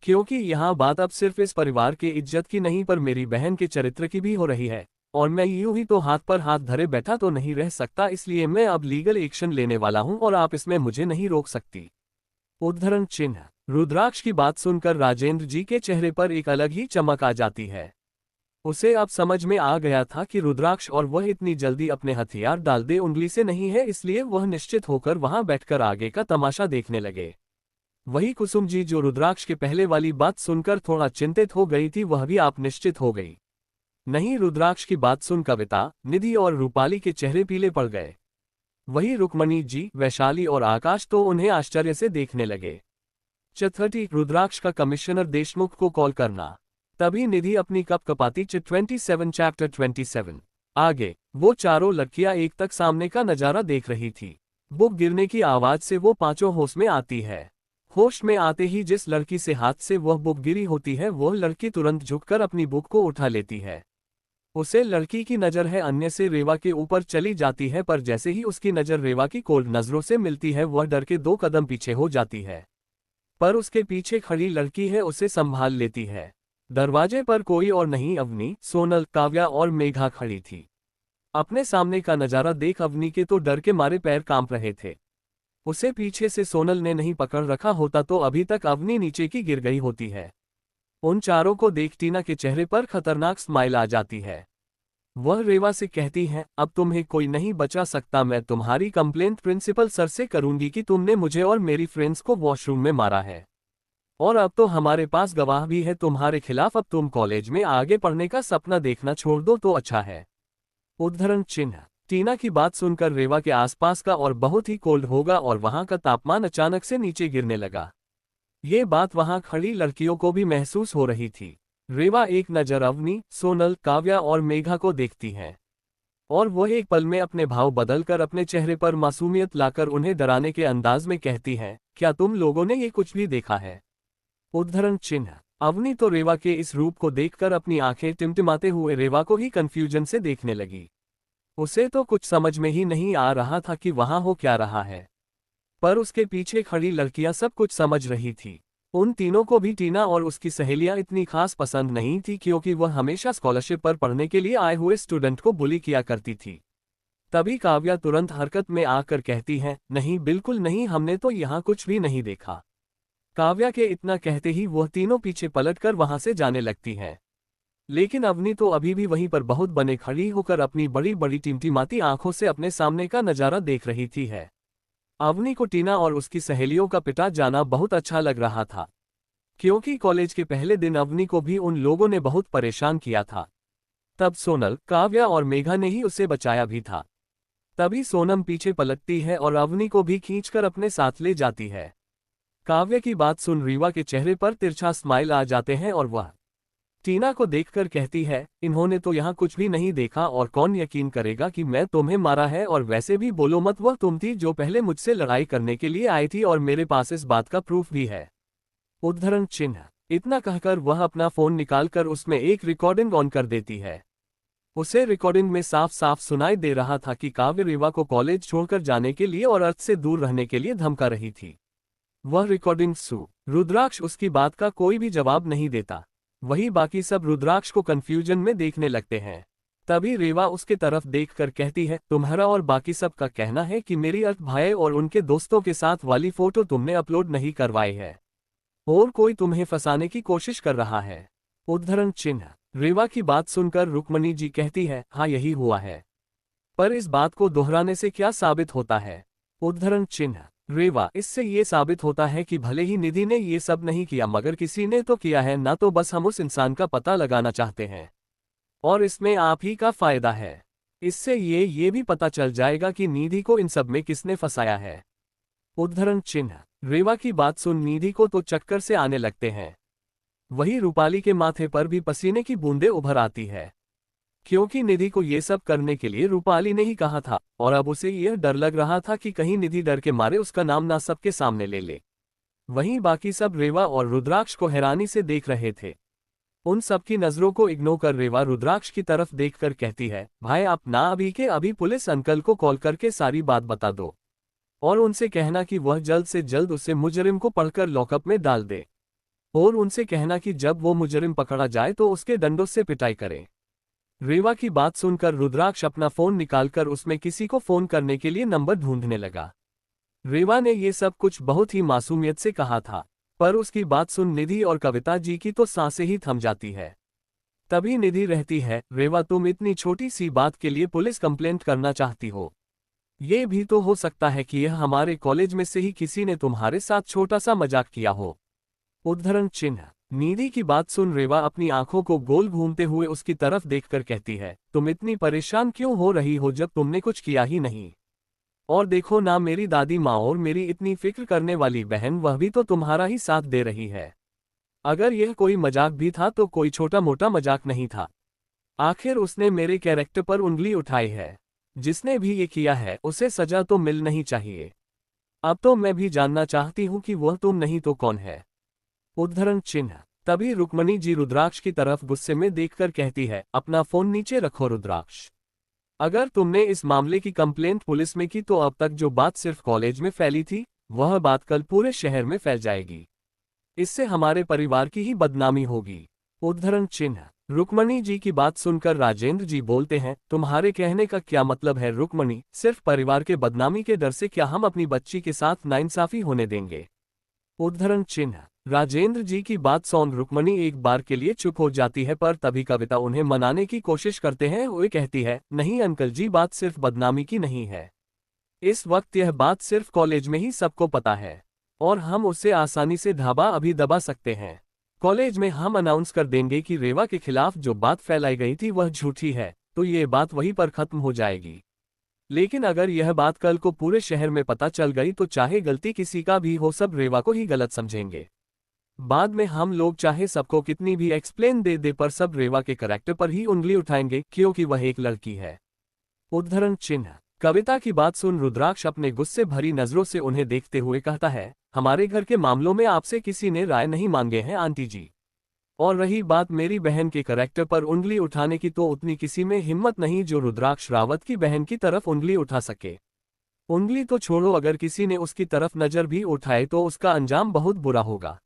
क्योंकि यहाँ बात अब सिर्फ इस परिवार के इज्जत की नहीं पर मेरी बहन के चरित्र की भी हो रही है, और मैं यूं ही तो हाथ पर हाथ धरे बैठा तो नहीं रह सकता, इसलिए मैं अब लीगल एक्शन लेने वाला हूं और आप इसमें मुझे नहीं रोक सकती। उद्धरण चिन्ह। रुद्राक्ष की बात सुनकर राजेंद्र जी के चेहरे पर एक अलग ही चमक आ जाती है। उसे अब समझ में आ गया था कि रुद्राक्ष और वह इतनी जल्दी अपने हथियार डाल दे उंगली से नहीं है, इसलिए वह निश्चित होकर वहां बैठकर आगे का तमाशा देखने लगे। वही कुसुम जी, जो रुद्राक्ष के पहले वाली बात सुनकर थोड़ा चिंतित हो गई थी, वह भी आप निश्चित हो गई। नहीं, रुद्राक्ष की बात सुन कविता, निधि और रूपाली के चेहरे पीले पड़ गए। वही रुक्मणी जी, वैशाली और आकाश तो उन्हें आश्चर्य से देखने लगे। चौथी, रुद्राक्ष का कमिश्नर देशमुख को कॉल करना। तभी निधि अपनी कप कपाती 27 चैप्टर 27। आगे वो चारों लड़कियां एक तक सामने का नजारा देख रही थी। बुक गिरने की आवाज से वो पांचों होश में आती है। होश में आते ही जिस लड़की से हाथ से वह बुक गिरी होती है, वह लड़की तुरंत झुककर अपनी बुक को उठा लेती है। उसे लड़की की नजर है अन्य से रेवा के ऊपर चली जाती है, पर जैसे ही उसकी नजर रेवा की कोल्ड नजरों से मिलती है, वह डर के 2 कदम पीछे हो जाती है। पर उसके पीछे खड़ी लड़की है, उसे संभाल लेती है। दरवाजे पर कोई और नहीं, अवनी, सोनल, काव्या और मेघा खड़ी थी। अपने सामने का नजारा देख अवनी के तो डर के मारे पैर कांप रहे थे। उसे पीछे से सोनल ने नहीं पकड़ रखा होता तो अभी तक अवनी नीचे की गिर गई होती है। उन चारों को देख टीना के चेहरे पर खतरनाक स्माइल आ जाती है। वह रेवा से कहती है, अब तुम्हें कोई नहीं बचा सकता, मैं तुम्हारी कंप्लेंट प्रिंसिपल सर से करूंगी कि तुमने मुझे और मेरी फ्रेंड्स को वॉशरूम में मारा है। और अब तो हमारे पास गवाह भी है तुम्हारे खिलाफ। अब तुम कॉलेज में आगे पढ़ने का सपना देखना छोड़ दो तो अच्छा है। उद्धरण चिन्ह। टीना की बात सुनकर रेवा के आसपास का और बहुत ही कोल्ड होगा और वहां का तापमान अचानक से नीचे गिरने लगा। ये बात वहां खड़ी लड़कियों को भी महसूस हो रही थी। रेवा एक नजर अवनी, सोनल, काव्या और मेघा को देखती है और वह एक पल में अपने भाव बदलकर अपने चेहरे पर मासूमियत लाकर उन्हें डराने के अंदाज में कहती है, क्या तुम लोगों ने ये कुछ भी देखा है? उद्धरण चिन्ह। अवनी तो रेवा के इस रूप को देखकर अपनी आंखें टिमटिमाते हुए रेवा को ही कंफ्यूजन से देखने लगी। उसे तो कुछ समझ में ही नहीं आ रहा था कि वहां हो क्या रहा है, पर उसके पीछे खड़ी लड़कियां सब कुछ समझ रही थी। उन तीनों को भी टीना और उसकी सहेलियां इतनी खास पसंद नहीं थी, क्योंकि वह हमेशा स्कॉलरशिप पर पढ़ने के लिए आए हुए स्टूडेंट को बुली किया करती थी। तभी काव्या तुरंत हरकत में आकर कहती है, नहीं, बिल्कुल नहीं, हमने तो यहाँ कुछ भी नहीं देखा। काव्या के इतना कहते ही वह तीनों पीछे पलटकर वहां से जाने लगती हैं। लेकिन अवनी तो अभी भी वहीं पर बहुत बने खड़ी होकर अपनी बड़ी बड़ी टिमटिमाती आंखों से अपने सामने का नजारा देख रही थी है। अवनी को टीना और उसकी सहेलियों का पिटा जाना बहुत अच्छा लग रहा था, क्योंकि कॉलेज के पहले दिन अवनी को भी उन लोगों ने बहुत परेशान किया था। तब सोनल, काव्या और मेघा ने ही उसे बचाया भी था। तभी सोनम पीछे पलटती है और अवनी को भी खींचकर अपने साथ ले जाती है। काव्या की बात सुन रीवा के चेहरे पर तिरछा स्माइल आ जाते हैं और वह टीना को देखकर कहती है, इन्होंने तो यहाँ कुछ भी नहीं देखा और कौन यकीन करेगा कि मैं तुम्हें मारा है, और वैसे भी बोलो मत, वह तुम थी जो पहले मुझसे लड़ाई करने के लिए आई थी और मेरे पास इस बात का प्रूफ भी है। उद्धरण चिन्ह। इतना कहकर वह अपना फोन निकालकर उसमें एक रिकॉर्डिंग ऑन कर देती है। उसे रिकॉर्डिंग में साफ साफ सुनाई दे रहा था कि काव्य रीवा को कॉलेज छोड़कर जाने के लिए और अर्थ से दूर रहने के लिए धमका रही थी। वह रिकॉर्डिंग रुद्राक्ष उसकी बात का कोई भी जवाब नहीं देता। वही बाकी सब रुद्राक्ष को कंफ्यूजन में देखने लगते हैं। तभी रेवा उसके तरफ देखकर कहती है, तुम्हारा और बाकी सब का कहना है कि मेरी अर्थ भाई और उनके दोस्तों के साथ वाली फोटो तुमने अपलोड नहीं करवाई है और कोई तुम्हें फंसाने की कोशिश कर रहा है। उद्धरण चिन्ह। रेवा की बात सुनकर रुक्मणी जी कहती है, हाँ, यही हुआ है, पर इस बात को दोहराने से क्या साबित होता है? उद्धरण चिन्ह। रेवा, इससे ये साबित होता है कि भले ही निधि ने ये सब नहीं किया, मगर किसी ने तो किया है ना, तो बस हम उस इंसान का पता लगाना चाहते हैं और इसमें आप ही का फायदा है। इससे ये भी पता चल जाएगा कि निधि को इन सब में किसने फंसाया है। उद्धरण चिन्ह। रेवा की बात सुन निधि को तो चक्कर से आने लगते हैं। वही रूपाली के माथे पर भी पसीने की बूंदें उभर आती है, क्योंकि निधि को ये सब करने के लिए रूपाली ने ही कहा था और अब उसे यह डर लग रहा था कि कहीं निधि डर के मारे उसका नाम ना सबके सामने ले ले। वहीं बाकी सब रेवा और रुद्राक्ष को हैरानी से देख रहे थे। उन सबकी नजरों को इग्नोर कर रेवा रुद्राक्ष की तरफ देखकर कहती है, भाई आप ना अभी के अभी पुलिस अंकल को कॉल करके सारी बात बता दो और उनसे कहना कि वह जल्द से जल्द उसे मुजरिम को पकड़कर लॉकअप में डाल दे और उनसे कहना कि जब वो मुजरिम पकड़ा जाए तो उसके डंडों से पिटाई करे। रेवा की बात सुनकर रुद्राक्ष अपना फोन निकालकर उसमें किसी को फोन करने के लिए नंबर ढूंढने लगा। रेवा ने ये सब कुछ बहुत ही मासूमियत से कहा था, पर उसकी बात सुन निधि और कविता जी की तो सांसें ही थम जाती है। तभी निधि रहती है, रेवा तुम इतनी छोटी सी बात के लिए पुलिस कंप्लेंट करना चाहती हो? ये भी तो हो सकता है कि यह हमारे कॉलेज में से ही किसी ने तुम्हारे साथ छोटा सा मजाक किया हो। उद्धरण चिन्ह। निधि की बात सुन रेवा अपनी आंखों को गोल घूमते हुए उसकी तरफ देखकर कहती है, तुम इतनी परेशान क्यों हो रही हो जब तुमने कुछ किया ही नहीं? और देखो ना, मेरी दादी माँ और मेरी इतनी फिक्र करने वाली बहन, वह भी तो तुम्हारा ही साथ दे रही है। अगर यह कोई मजाक भी था तो कोई छोटा मोटा मजाक नहीं था। आखिर उसने मेरे कैरेक्टर पर उंगली उठाई है। जिसने भी ये किया है उसे सजा तो मिल नहीं चाहिए। अब तो मैं भी जानना चाहती हूँ कि वह तुम नहीं तो कौन है? उद्धरण चिन्ह। तभी रुक्मणी जी रुद्राक्ष की तरफ गुस्से में देखकर कहती है, अपना फोन नीचे रखो रुद्राक्ष। अगर तुमने इस मामले की कंप्लेंट पुलिस में की तो अब तक जो बात सिर्फ कॉलेज में फैली थी, वह बात कल पूरे शहर में फैल जाएगी। इससे हमारे परिवार की ही बदनामी होगी। उद्धरण चिन्ह। रुक्मणी जी की बात सुनकर राजेंद्र जी बोलते हैं, तुम्हारे कहने का क्या मतलब है रुक्मणी? सिर्फ परिवार के बदनामी के डर से क्या हम अपनी बच्ची के साथ नाइंसाफी होने देंगे? उद्धरण चिन्ह। राजेंद्र जी की बात सुन रुक्मणी एक बार के लिए चुप हो जाती है, पर तभी कविता उन्हें मनाने की कोशिश करते हैं। वो कहती है, नहीं अंकल जी, बात सिर्फ बदनामी की नहीं है। इस वक्त यह बात सिर्फ कॉलेज में ही सबको पता है और हम उससे आसानी से धाबा अभी दबा सकते हैं। कॉलेज में हम अनाउंस कर देंगे कि रेवा के खिलाफ जो बात फैलाई गई थी वह झूठी है, तो ये बात वहीं पर खत्म हो जाएगी। लेकिन अगर यह बात कल को पूरे शहर में पता चल गई तो चाहे गलती किसी का भी हो, सब रेवा को ही गलत समझेंगे। बाद में हम लोग चाहे सबको कितनी भी एक्सप्लेन दे दे, पर सब रेवा के करैक्टर पर ही उंगली उठाएंगे क्योंकि वह एक लड़की है। उद्धरण चिन्ह। कविता की बात सुन रुद्राक्ष अपने गुस्से भरी नजरों से उन्हें देखते हुए कहता है, हमारे घर के मामलों में आपसे किसी ने राय नहीं मांगे हैं आंटी जी। और रही बात मेरी बहन के करैक्टर पर उंगली उठाने की, तो उतनी किसी में हिम्मत नहीं जो रुद्राक्ष रावत की बहन की तरफ उंगली उठा सके। उंगली तो छोड़ो, अगर किसी ने उसकी तरफ नजर भी उठाए तो उसका अंजाम बहुत बुरा होगा।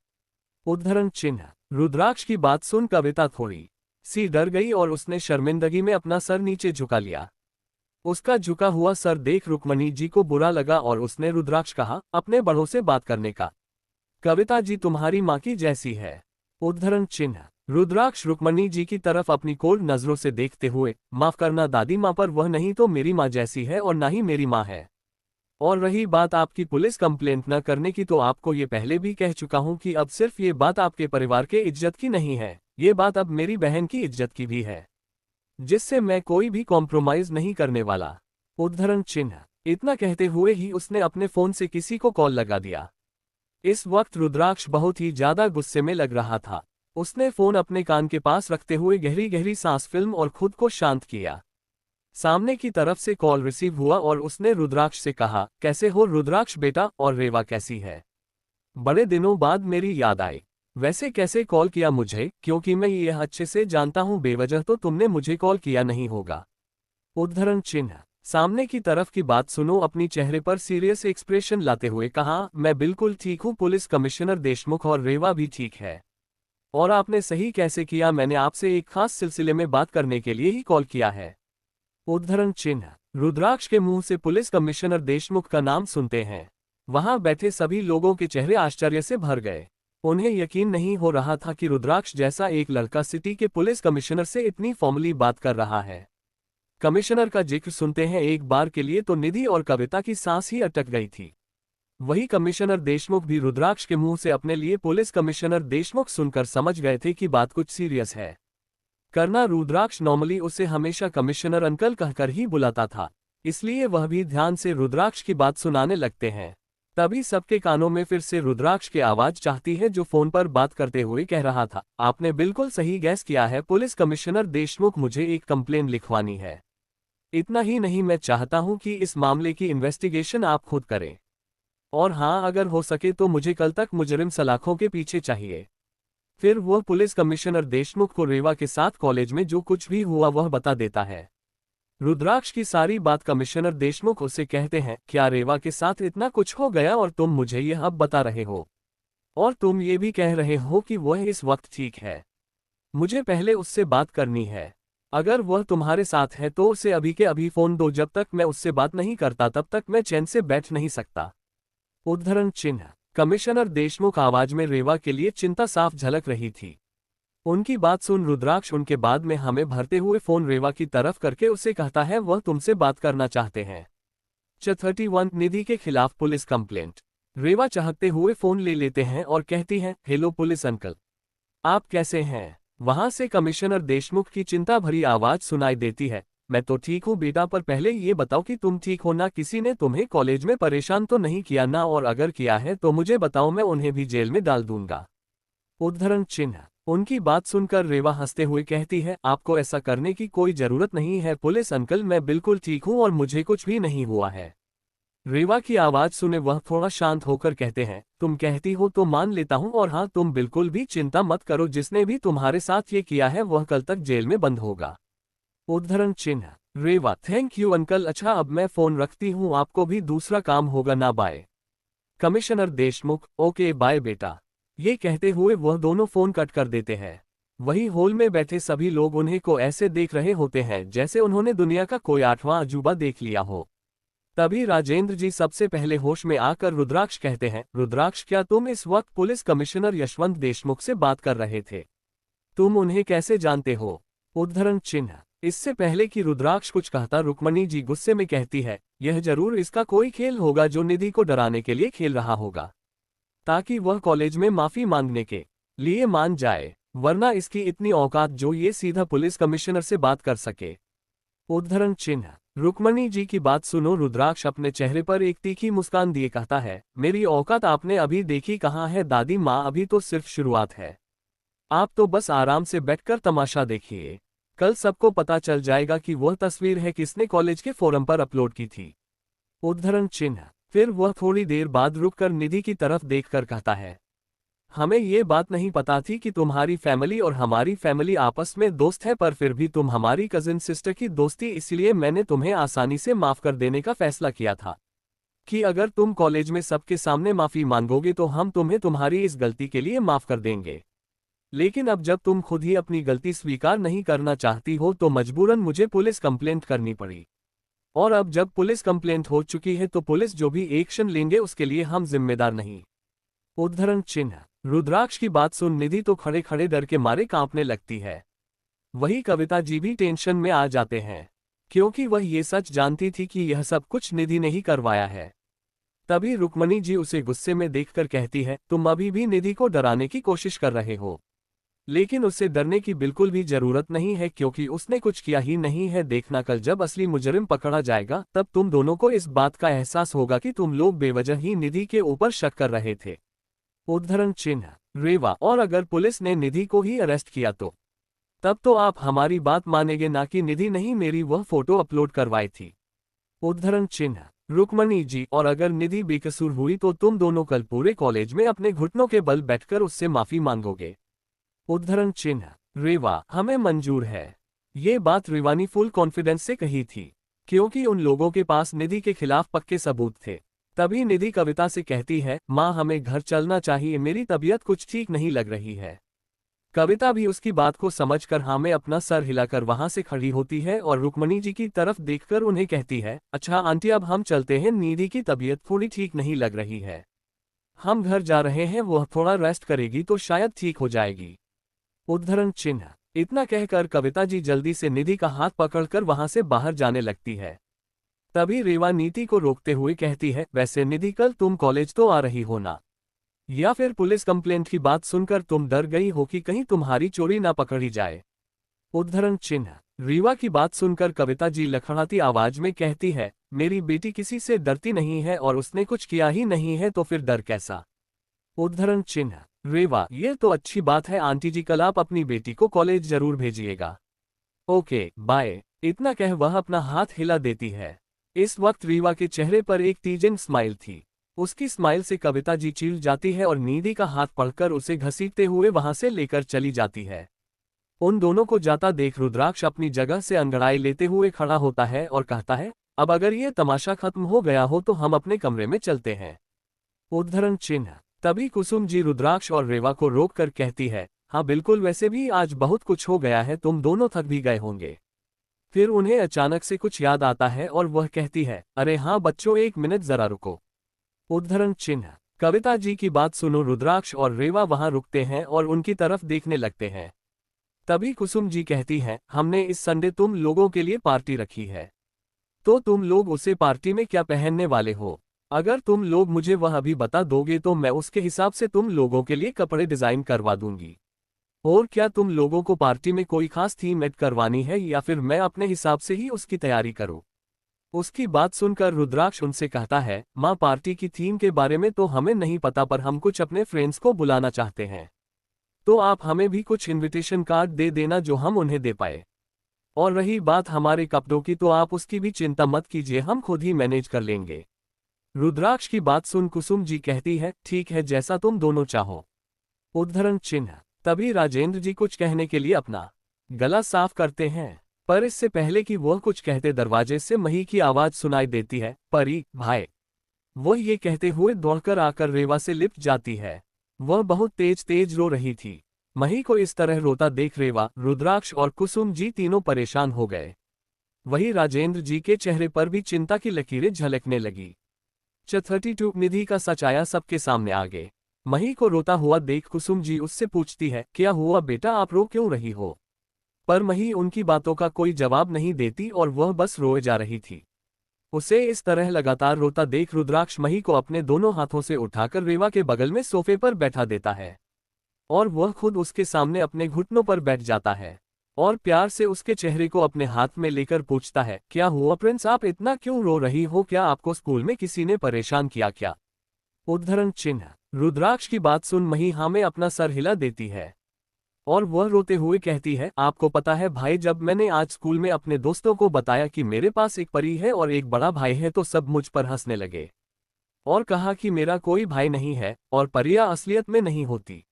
उद्धरण चिन्ह। रुद्राक्ष की बात सुन कविता थोड़ी सी डर गई और उसने शर्मिंदगी में अपना सर नीचे झुका लिया। उसका झुका हुआ सर देख रुक्मणी जी को बुरा लगा और उसने रुद्राक्ष कहा, अपने बड़ों से बात करने का। कविता जी तुम्हारी माँ की जैसी है। उद्धरण चिन्ह। रुद्राक्ष रुक्मणी जी की तरफ अपनी कोल्ड नजरों से देखते हुए, माफ करना दादी माँ, पर वह नहीं तो मेरी माँ जैसी है और ना ही मेरी माँ है। और रही बात आपकी पुलिस कंप्लेंट न करने की, तो आपको ये पहले भी कह चुका हूं कि अब सिर्फ ये बात आपके परिवार के इज्जत की नहीं है, ये बात अब मेरी बहन की इज्जत की भी है, जिससे मैं कोई भी कॉम्प्रोमाइज नहीं करने वाला। उद्धरण चिन्ह। इतना कहते हुए ही उसने अपने फोन से किसी को कॉल लगा दिया। इस वक्त रुद्राक्ष बहुत ही ज्यादा गुस्से में लग रहा था। उसने फोन अपने कान के पास रखते हुए गहरी गहरी सांस फिल्म और खुद को शांत किया। सामने की तरफ से कॉल रिसीव हुआ और उसने रुद्राक्ष से कहा, कैसे हो रुद्राक्ष बेटा, और रेवा कैसी है? बड़े दिनों बाद मेरी याद आई। वैसे कैसे कॉल किया मुझे, क्योंकि मैं यह अच्छे से जानता हूं बेवजह तो तुमने मुझे कॉल किया नहीं होगा। उद्धरण चिन्ह। सामने की तरफ की बात सुनो अपनी चेहरे पर सीरियस एक्सप्रेशन लाते हुए कहा, मैं बिल्कुल ठीक हूं पुलिस कमिश्नर देशमुख, और रेवा भी ठीक है। और आपने सही कैसे किया, मैंने आपसे एक खास सिलसिले में बात करने के लिए ही कॉल किया है। उद्धरण चिन्ह। रुद्राक्ष के मुंह से पुलिस कमिश्नर देशमुख का नाम सुनते हैं वहां बैठे सभी लोगों के चेहरे आश्चर्य से भर गए। उन्हें यकीन नहीं हो रहा था कि रुद्राक्ष जैसा एक लड़का सिटी के पुलिस कमिश्नर से इतनी फॉर्मली बात कर रहा है। कमिश्नर का जिक्र सुनते हैं एक बार के लिए तो निधि और कविता की सांस ही अटक गई थी। वही कमिश्नर देशमुख भी रुद्राक्ष के मुंह से अपने लिए पुलिस कमिश्नर देशमुख सुनकर समझ गए थे कि बात कुछ सीरियस है। करना रुद्राक्ष नॉर्मली उसे हमेशा कमिश्नर अंकल कहकर ही बुलाता था, इसलिए वह भी ध्यान से रुद्राक्ष की बात सुनाने लगते हैं। तभी सबके कानों में फिर से रुद्राक्ष की आवाज चाहती है जो फोन पर बात करते हुए कह रहा था, आपने बिल्कुल सही गैस किया है पुलिस कमिश्नर देशमुख, मुझे एक कंप्लेन लिखवानी है। इतना ही नहीं, मैं चाहता हूं कि इस मामले की इन्वेस्टिगेशन आप खुद करें। और हाँ, अगर हो सके तो मुझे कल तक मुजरिम सलाखों के पीछे चाहिए। फिर वह पुलिस कमिश्नर देशमुख को रेवा के साथ कॉलेज में जो कुछ भी हुआ वह बता देता है। रुद्राक्ष की सारी बात कमिश्नर देशमुख उसे कहते हैं, क्या रेवा के साथ इतना कुछ हो गया और तुम मुझे यह अब बता रहे हो? और तुम ये भी कह रहे हो कि वह इस वक्त ठीक है? मुझे पहले उससे बात करनी है। अगर वह तुम्हारे साथ है तो उसे अभी के अभी फोन दो। जब तक मैं उससे बात नहीं करता तब तक मैं चैन से बैठ नहीं सकता। उद्धरण चिन्ह। कमिश्नर देशमुख आवाज में रेवा के लिए चिंता साफ झलक रही थी। उनकी बात सुन रुद्राक्ष उनके बाद में हमें भरते हुए फोन रेवा की तरफ करके उसे कहता है, वह तुमसे बात करना चाहते हैं। 31 निधि के खिलाफ पुलिस कंप्लेंट। रेवा चाहते हुए फोन ले लेते हैं और कहती है, हेलो पुलिस अंकल, आप कैसे हैं? वहां से कमिश्नर देशमुख की चिंता भरी आवाज सुनाई देती है, मैं तो ठीक हूँ बेटा, पर पहले ये बताओ कि तुम ठीक हो ना? किसी ने तुम्हें कॉलेज में परेशान तो नहीं किया ना? और अगर किया है तो मुझे बताओ, मैं उन्हें भी जेल में डाल दूंगा। उद्धरण चिन्ह। उनकी बात सुनकर रेवा हंसते हुए कहती है, आपको ऐसा करने की कोई जरूरत नहीं है पुलिस अंकल, मैं बिल्कुल ठीक हूँ और मुझे कुछ भी नहीं हुआ है। रेवा की आवाज सुने वह थोड़ा शांत होकर कहते हैं, तुम कहती हो तो मान लेता हूँ, और हाँ तुम बिल्कुल भी चिंता मत करो, जिसने भी तुम्हारे साथ ये किया है वह कल तक जेल में बंद होगा। उद्धरण चिन्ह। रेवा, थैंक यू अंकल, अच्छा अब मैं फोन रखती हूँ, आपको भी दूसरा काम होगा ना, bye. Commissioner Deshmukh, okay bye बेटा। ये कहते हुए वह दोनों फोन कट कर देते हैं। वही हॉल में बैठे सभी लोग उन्हें को ऐसे देख रहे होते हैं जैसे उन्होंने दुनिया का कोई 8वां अजूबा देख लिया हो। तभी राजेंद्र जी सबसे पहले होश में आकर रुद्राक्ष कहते हैं, रुद्राक्ष क्या तुम इस वक्त पुलिस कमिश्नर यशवंत देशमुख से बात कर रहे थे? तुम उन्हें कैसे जानते हो? उद्धरण चिन्ह। इससे पहले कि रुद्राक्ष कुछ कहता रुक्मणी जी गुस्से में कहती है, यह जरूर इसका कोई खेल होगा जो निधि को डराने के लिए खेल रहा होगा, ताकि वह कॉलेज में माफी मांगने के लिए मान जाए, वरना इसकी इतनी औकात जो ये सीधा पुलिस कमिश्नर से बात कर सके। उद्धरण चिन्ह। रुक्मणी जी की बात सुनो रुद्राक्ष अपने चेहरे पर एक तीखी मुस्कान दिए कहता है, मेरी औकात आपने अभी देखी कहाँ है दादी माँ, अभी तो सिर्फ शुरुआत है। आप तो बस आराम से बैठकर तमाशा देखिए, कल सबको पता चल जाएगा कि वह तस्वीर है किसने कॉलेज के फोरम पर अपलोड की थी। उद्धरण चिन्ह। फिर वह थोड़ी देर बाद रुककर निधि की तरफ देखकर कहता है, हमें ये बात नहीं पता थी कि तुम्हारी फैमिली और हमारी फैमिली आपस में दोस्त है, पर फिर भी तुम हमारी कजिन सिस्टर की दोस्ती, इसलिए मैंने तुम्हें आसानी से माफ कर देने का फैसला किया था कि अगर तुम कॉलेज में सबके सामने माफी मांगोगे तो हम तुम्हें तुम्हारी इस गलती के लिए माफ कर देंगे। लेकिन अब जब तुम खुद ही अपनी गलती स्वीकार नहीं करना चाहती हो तो मजबूरन मुझे पुलिस कंप्लेंट करनी पड़ी, और अब जब पुलिस कंप्लेंट हो चुकी है तो पुलिस जो भी एक्शन लेंगे उसके लिए हम जिम्मेदार नहीं। उद्धरण चिन्ह। रुद्राक्ष की बात सुन निधि तो खड़े खड़े डर के मारे कांपने लगती है। वही कविता जी भी टेंशन में आ जाते हैं, क्योंकि वह ये सच जानती थी कि यह सब कुछ निधि ने ही करवाया है। तभी रुक्मणी जी उसे गुस्से में देखकर कहती है, तुम अभी भी निधि को डराने की कोशिश कर रहे हो, लेकिन उससे डरने की बिल्कुल भी जरूरत नहीं है, क्योंकि उसने कुछ किया ही नहीं है। देखना कल जब असली मुजरिम पकड़ा जाएगा तब तुम दोनों को इस बात का एहसास होगा कि तुम लोग बेवजह ही निधि के ऊपर शक कर रहे थे। उद्धरण चिन्ह। रेवा, और अगर पुलिस ने निधि को ही अरेस्ट किया तो तब तो आप हमारी बात मानेंगे ना कि निधि नहीं मेरी वह फोटो अपलोड करवाई थी। उद्धरण चिन्ह। रुक्मणी जी, और अगर निधि बेकसूर हुई तो तुम दोनों कल पूरे कॉलेज में अपने घुटनों के बल बैठकर उससे माफी मांगोगे। उद्धरण चिन्ह। रेवा, हमें मंजूर है। ये बात रेवा ने फुल कॉन्फिडेंस से कही थी, क्योंकि उन लोगों के पास निधि के खिलाफ पक्के सबूत थे। तभी निधि कविता से कहती है, माँ हमें घर चलना चाहिए, मेरी तबीयत कुछ ठीक नहीं लग रही है। कविता भी उसकी बात को समझकर हाँ में अपना सर हिलाकर वहां से खड़ी होती है और रुक्मणी जी की तरफ देखकर उन्हें कहती है, अच्छा आंटी अब हम चलते हैं, निधि की तबीयत थोड़ी ठीक नहीं लग रही है, हम घर जा रहे हैं, वह थोड़ा रेस्ट करेगी तो शायद ठीक हो जाएगी। उद्धरण चिन्ह। इतना कहकर कविता जी जल्दी से निधि का हाथ पकड़कर वहां से बाहर जाने लगती है। तभी रेवा नीति को रोकते हुए कहती है, वैसे निधि कल तुम कॉलेज तो आ रही हो ना? या फिर पुलिस कंप्लेंट की बात सुनकर तुम डर गई हो कि कहीं तुम्हारी चोरी ना पकड़ी जाए? उद्धरण चिन्ह। रेवा की बात सुनकर कविता जी लखड़ाती आवाज में कहती है, मेरी बेटी किसी से डरती नहीं है और उसने कुछ किया ही नहीं है तो फिर डर कैसा? उद्धरण चिन्ह। रेवा, ये तो अच्छी बात है आंटी जी, कल आप अपनी बेटी को कॉलेज जरूर भेजिएगा। Okay bye. इतना कह वह अपना हाथ हिला देती है। इस वक्त रेवा के चेहरे पर एक तीजन स्माइल थी। उसकी स्माइल से कविता जी चिढ़ जाती है और निधि का हाथ पकड़कर उसे घसीटते हुए वहां से लेकर चली जाती है। उन दोनों को जाता देख रुद्राक्ष अपनी जगह से अंगड़ाई लेते हुए खड़ा होता है और कहता है, अब अगर ये तमाशा खत्म हो गया हो तो हम अपने कमरे में चलते हैं। उद्धरण चिन्ह। तभी कुसुम जी रुद्राक्ष और रेवा को रोक कर कहती है, हाँ बिल्कुल, वैसे भी आज बहुत कुछ हो गया है, तुम दोनों थक भी गए होंगे। फिर उन्हें अचानक से कुछ याद आता है और वह कहती है, अरे हाँ बच्चों, एक मिनट जरा रुको। उद्धरण चिन्ह। कविता जी की बात सुनो रुद्राक्ष और रेवा वहां रुकते हैं और उनकी तरफ देखने लगते हैं। तभी कुसुम जी कहती हैं, हमने इस संडे तुम लोगों के लिए पार्टी रखी है, तो तुम लोग उसे पार्टी में क्या पहनने वाले हो? अगर तुम लोग मुझे वह अभी बता दोगे तो मैं उसके हिसाब से तुम लोगों के लिए कपड़े डिजाइन करवा दूंगी। और क्या तुम लोगों को पार्टी में कोई खास थीम ऐड करवानी है या फिर मैं अपने हिसाब से ही उसकी तैयारी करूं? उसकी बात सुनकर रुद्राक्ष उनसे कहता है, माँ पार्टी की थीम के बारे में तो हमें नहीं पता, पर हम कुछ अपने फ्रेंड्स को बुलाना चाहते हैं, तो आप हमें भी कुछ इनविटेशन कार्ड दे देना जो हम उन्हें दे पाए। और रही बात हमारे कपड़ों की तो आप उसकी भी चिंता मत कीजिए, हम खुद ही मैनेज कर लेंगे। रुद्राक्ष की बात सुन कुसुम जी कहती है, ठीक है, जैसा तुम दोनों चाहो। उद्धरण चिन्ह। तभी राजेंद्र जी कुछ कहने के लिए अपना गला साफ करते हैं, पर इससे पहले कि वह कुछ कहते दरवाजे से मही की आवाज सुनाई देती है, परी भाई। वह ये कहते हुए दौड़कर आकर रेवा से लिपट जाती है। वह बहुत तेज तेज रो रही थी। मही को इस तरह रोता देख रेवा, रुद्राक्ष और कुसुम जी तीनों परेशान हो गए। वही राजेंद्र जी के चेहरे पर भी चिंता की लकीरें झलकने लगी। 32 निधि का सचाया सबके सामने आ गए। मही को रोता हुआ देख कुसुम जी उससे पूछती है, क्या हुआ बेटा, आप रो क्यों रही हो? पर मही उनकी बातों का कोई जवाब नहीं देती और वह बस रोए जा रही थी। उसे इस तरह लगातार रोता देख रुद्राक्ष मही को अपने दोनों हाथों से उठाकर रेवा के बगल में सोफे पर बैठा देता है और वह खुद उसके सामने अपने घुटनों पर बैठ जाता है और प्यार से उसके चेहरे को अपने हाथ में लेकर पूछता है, क्या हुआ प्रिंस, आप इतना क्यों रो रही हो? क्या आपको स्कूल में किसी ने परेशान किया क्या? उद्धरण चिन्ह। रुद्राक्ष की बात सुन मही हाँ में अपना सर हिला देती है और वह रोते हुए कहती है, आपको पता है भाई, जब मैंने आज स्कूल में अपने दोस्तों को बताया कि मेरे पास एक परी है और एक बड़ा भाई है तो सब मुझ पर हंसने लगे और कहा कि मेरा कोई भाई नहीं है और परियां असलियत में नहीं होती।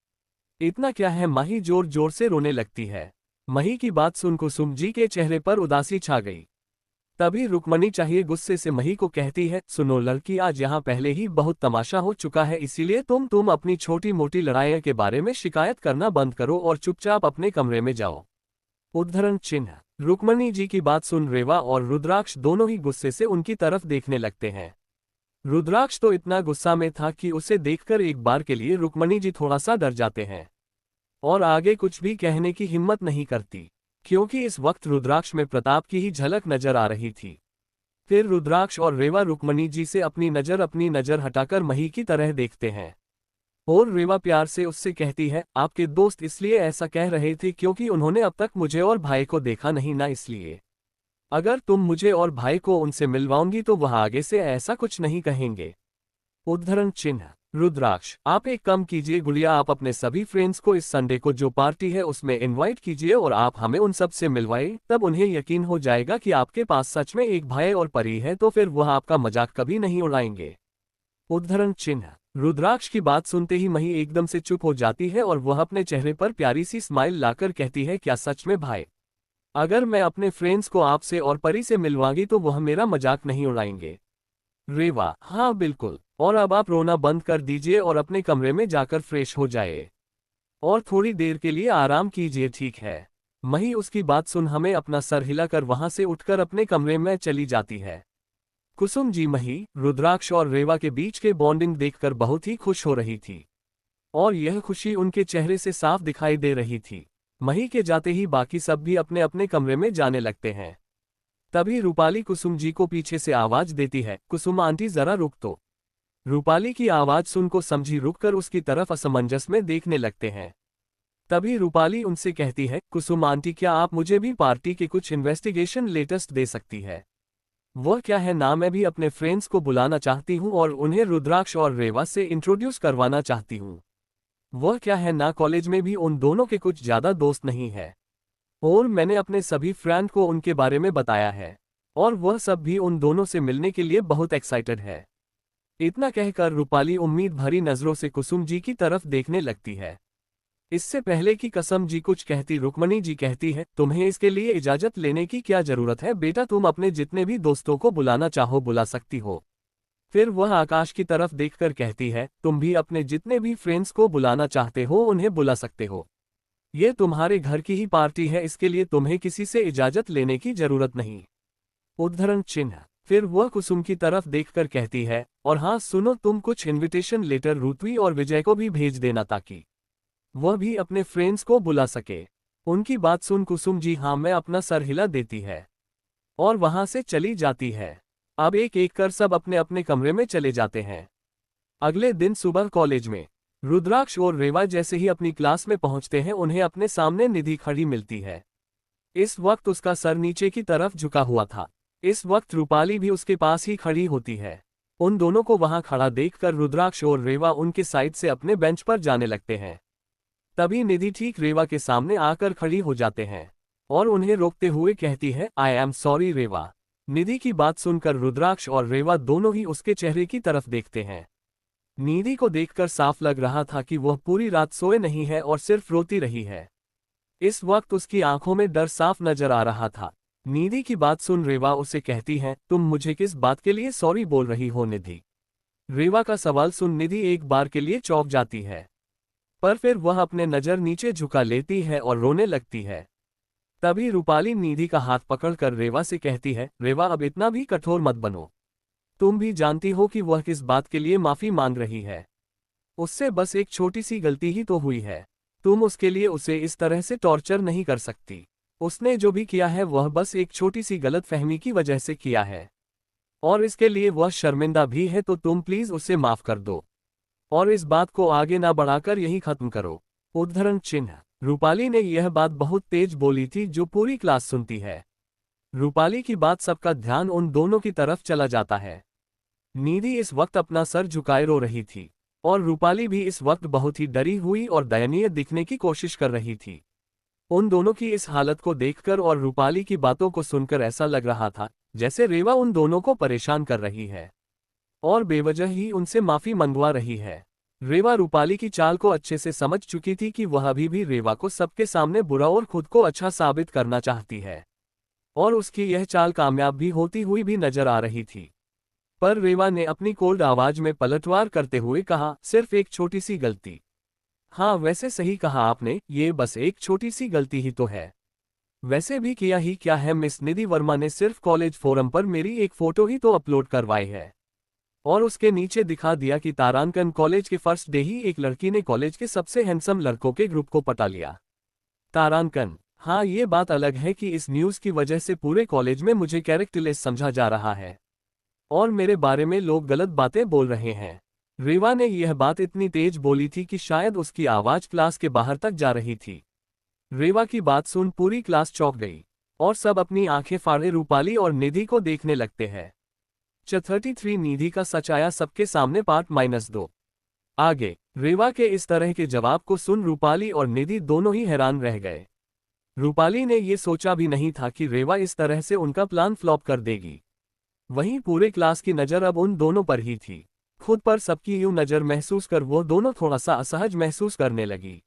इतना क्या है, मही जोर जोर से रोने लगती है। मही की बात सुन कुसुम जी के चेहरे पर उदासी छा गई। तभी रुक्मणी चाहिए गुस्से से मही को कहती है, सुनो लड़की, आज यहाँ पहले ही बहुत तमाशा हो चुका है, इसीलिए तुम अपनी छोटी मोटी लड़ाइयों के बारे में शिकायत करना बंद करो और चुपचाप अपने कमरे में जाओ। उद्धरण चिन्ह। रुक्मणी जी की बात सुन रेवा और रुद्राक्ष दोनों ही गुस्से से उनकी तरफ देखने लगते हैं। रुद्राक्ष तो इतना गुस्सा में था कि उसे देखकर एक बार के लिए रुक्मणी जी थोड़ा सा डर जाते हैं और आगे कुछ भी कहने की हिम्मत नहीं करती, क्योंकि इस वक्त रुद्राक्ष में प्रताप की ही झलक नजर आ रही थी। फिर रुद्राक्ष और रेवा रुक्मणी जी से अपनी नजर हटाकर मही की तरह देखते हैं और रेवा प्यार से उससे कहती है, आपके दोस्त इसलिए ऐसा कह रहे थे क्योंकि उन्होंने अब तक मुझे और भाई को देखा नहीं ना, इसलिए अगर तुम मुझे और भाई को उनसे मिलवाओगी तो वह आगे से ऐसा कुछ नहीं कहेंगे। उद्धरण चिन्ह। रुद्राक्ष, आप एक काम कीजिए गुड़िया, आप अपने सभी फ्रेंड्स को इस संडे को जो पार्टी है उसमें इनवाइट कीजिए और आप हमें उन सब से मिलवाइए, तब उन्हें यकीन हो जाएगा कि आपके पास सच में एक भाई और परी है, तो फिर वह आपका मजाक कभी नहीं उड़ाएंगे। उद्धरण चिन्ह। रुद्राक्ष की बात सुनते ही मही एकदम से चुप हो जाती है और वह अपने चेहरे पर प्यारी सी स्माइल लाकर कहती है, क्या सच में भाई? अगर मैं अपने फ्रेंड्स को आपसे और परी से मिलवाऊंगी तो वह मेरा मजाक नहीं उड़ाएंगे। रेवा, हाँ बिल्कुल, और अब आप रोना बंद कर दीजिए और अपने कमरे में जाकर फ्रेश हो जाए और थोड़ी देर के लिए आराम कीजिए, ठीक है? मही उसकी बात सुन हमें अपना सर हिलाकर वहां से उठकर अपने कमरे में चली जाती है। कुसुम जी मही, रुद्राक्ष और रेवा के बीच के बॉन्डिंग देखकर बहुत ही खुश हो रही थी और यह खुशी उनके चेहरे से साफ दिखाई दे रही थी। मही के जाते ही बाकी सब भी अपने अपने कमरे में जाने लगते हैं। तभी रूपाली कुसुम जी को पीछे से आवाज देती है, कुसुम आंटी जरा रुक तो। रूपाली की आवाज सुन को समझी रुककर उसकी तरफ असमंजस में देखने लगते हैं। तभी रूपाली उनसे कहती है, कुसुम आंटी, क्या आप मुझे भी पार्टी के कुछ इन्वेस्टिगेशन लेटेस्ट दे सकती है? वह क्या है ना, मैं भी अपने फ्रेंड्स को बुलाना चाहती हूँ और उन्हें रुद्राक्ष और रेवा से इंट्रोड्यूस करवाना चाहती हूँ। वह क्या है ना, कॉलेज में भी उन दोनों के कुछ ज्यादा दोस्त नहीं है और मैंने अपने सभी फ्रेंड को उनके बारे में बताया है और वह सब भी उन दोनों से मिलने के लिए बहुत एक्साइटेड है। इतना कहकर रूपाली उम्मीद भरी नजरों से कुसुम जी की तरफ देखने लगती है। इससे पहले कि कसम जी कुछ कहती, रुक्मणी जी कहती है, तुम्हें इसके लिए इजाजत लेने की क्या जरूरत है बेटा, तुम अपने जितने भी दोस्तों को बुलाना चाहो बुला सकती हो। फिर वह आकाश की तरफ देखकर कहती है, तुम भी अपने जितने भी फ्रेंड्स को बुलाना चाहते हो उन्हें बुला सकते हो। ये तुम्हारे घर की ही पार्टी है, इसके लिए तुम्हें किसी से इजाजत लेने की जरूरत नहीं। उद्धरण चिन्ह। फिर वह कुसुम की तरफ देखकर कहती है, और हाँ सुनो, तुम कुछ इनविटेशन लेटर ऋत्वी और विजय को भी भेज देना ताकि वह भी अपने फ्रेंड्स को बुला सके। उनकी बात सुन कुसुम जी हाँ मैं अपना सर हिला देती है और वहां से चली जाती है। अब एक एक कर सब अपने अपने कमरे में चले जाते हैं। अगले दिन सुबह कॉलेज में रुद्राक्ष और रेवा जैसे ही अपनी क्लास में पहुंचते हैं उन्हें अपने सामने निधि खड़ी मिलती है। इस वक्त उसका सर नीचे की तरफ झुका हुआ था। इस वक्त रूपाली भी उसके पास ही खड़ी होती है। उन दोनों को वहां खड़ा देखकर रुद्राक्ष और रेवा उनके साइड से अपने बेंच पर जाने लगते हैं। तभी निधि ठीक रेवा के सामने आकर खड़ी हो जाते हैं और उन्हें रोकते हुए कहती है, आई एम सॉरी रेवा। निधि की बात सुनकर रुद्राक्ष और रेवा दोनों ही उसके चेहरे की तरफ देखते हैं। निधि को देखकर साफ लग रहा था कि वह पूरी रात सोए नहीं है और सिर्फ रोती रही है। इस वक्त उसकी आंखों में डर साफ नजर आ रहा था। निधि की बात सुन रेवा उसे कहती है, तुम मुझे किस बात के लिए सॉरी बोल रही हो निधि। रेवा का सवाल सुन निधि एक बार के लिए चौंक जाती है, पर फिर वह अपने नजर नीचे झुका लेती है और रोने लगती है। तभी रूपाली निधि का हाथ पकड़कर रेवा से कहती है, रेवा अब इतना भी कठोर मत बनो। तुम भी जानती हो कि वह किस बात के लिए माफी मांग रही है। उससे बस एक छोटी सी गलती ही तो हुई है। तुम उसके लिए उसे इस तरह से टॉर्चर नहीं कर सकती। उसने जो भी किया है वह बस एक छोटी सी गलतफहमी की वजह से किया है और इसके लिए वह शर्मिंदा भी है, तो तुम प्लीज उसे माफ कर दो और इस बात को आगे ना बढ़ाकर यही खत्म करो। उद्धरण चिन्ह। रूपाली ने यह बात बहुत तेज बोली थी जो पूरी क्लास सुनती है। रूपाली की बात सबका ध्यान उन दोनों की तरफ चला जाता है। निधि इस वक्त अपना सर झुकाए रो रही थी और रूपाली भी इस वक्त बहुत ही डरी हुई और दयनीय दिखने की कोशिश कर रही थी। उन दोनों की इस हालत को देखकर और रूपाली की बातों को सुनकर ऐसा लग रहा था जैसे रेवा उन दोनों को परेशान कर रही है और बेवजह ही उनसे माफी मंगवा रही है। रेवा रूपाली की चाल को अच्छे से समझ चुकी थी कि वह अभी भी रेवा को सबके सामने बुरा और खुद को अच्छा साबित करना चाहती है और उसकी यह चाल कामयाब भी होती हुई भी नजर आ रही थी। पर रेवा ने अपनी कोल्ड आवाज में पलटवार करते हुए कहा, सिर्फ एक छोटी सी गलती। हाँ वैसे सही कहा आपने, ये बस एक छोटी सी गलती ही तो है। वैसे भी किया ही क्या है, मिस निधि वर्मा ने सिर्फ कॉलेज फोरम पर मेरी एक फोटो ही तो अपलोड करवाई है और उसके नीचे दिखा दिया कि तारांकन कॉलेज के फर्स्ट डे ही एक लड़की ने कॉलेज के सबसे हैंडसम लड़कों के ग्रुप को पटा लिया। तारांकन, हाँ ये बात अलग है कि इस न्यूज़ की वजह से पूरे कॉलेज में मुझे कैरेक्टरलेस समझा जा रहा है और मेरे बारे में लोग गलत बातें बोल रहे हैं। रेवा ने यह बात इतनी तेज बोली थी कि शायद उसकी आवाज क्लास के बाहर तक जा रही थी। रेवा की बात सुन पूरी क्लास चौंक गई और सब अपनी आंखें फाड़े रूपाली और निधि को देखने लगते हैं। 33 निधि का सच आया सबके सामने पार्ट -2। आगे रेवा के इस तरह के जवाब को सुन रूपाली और निधि दोनों ही हैरान रह गए। रूपाली ने ये सोचा भी नहीं था कि रेवा इस तरह से उनका प्लान फ्लॉप कर देगी। वहीं पूरे क्लास की नज़र अब उन दोनों पर ही थी। खुद पर सबकी यूं नज़र महसूस कर वो दोनों थोड़ा सा असहज महसूस करने लगी।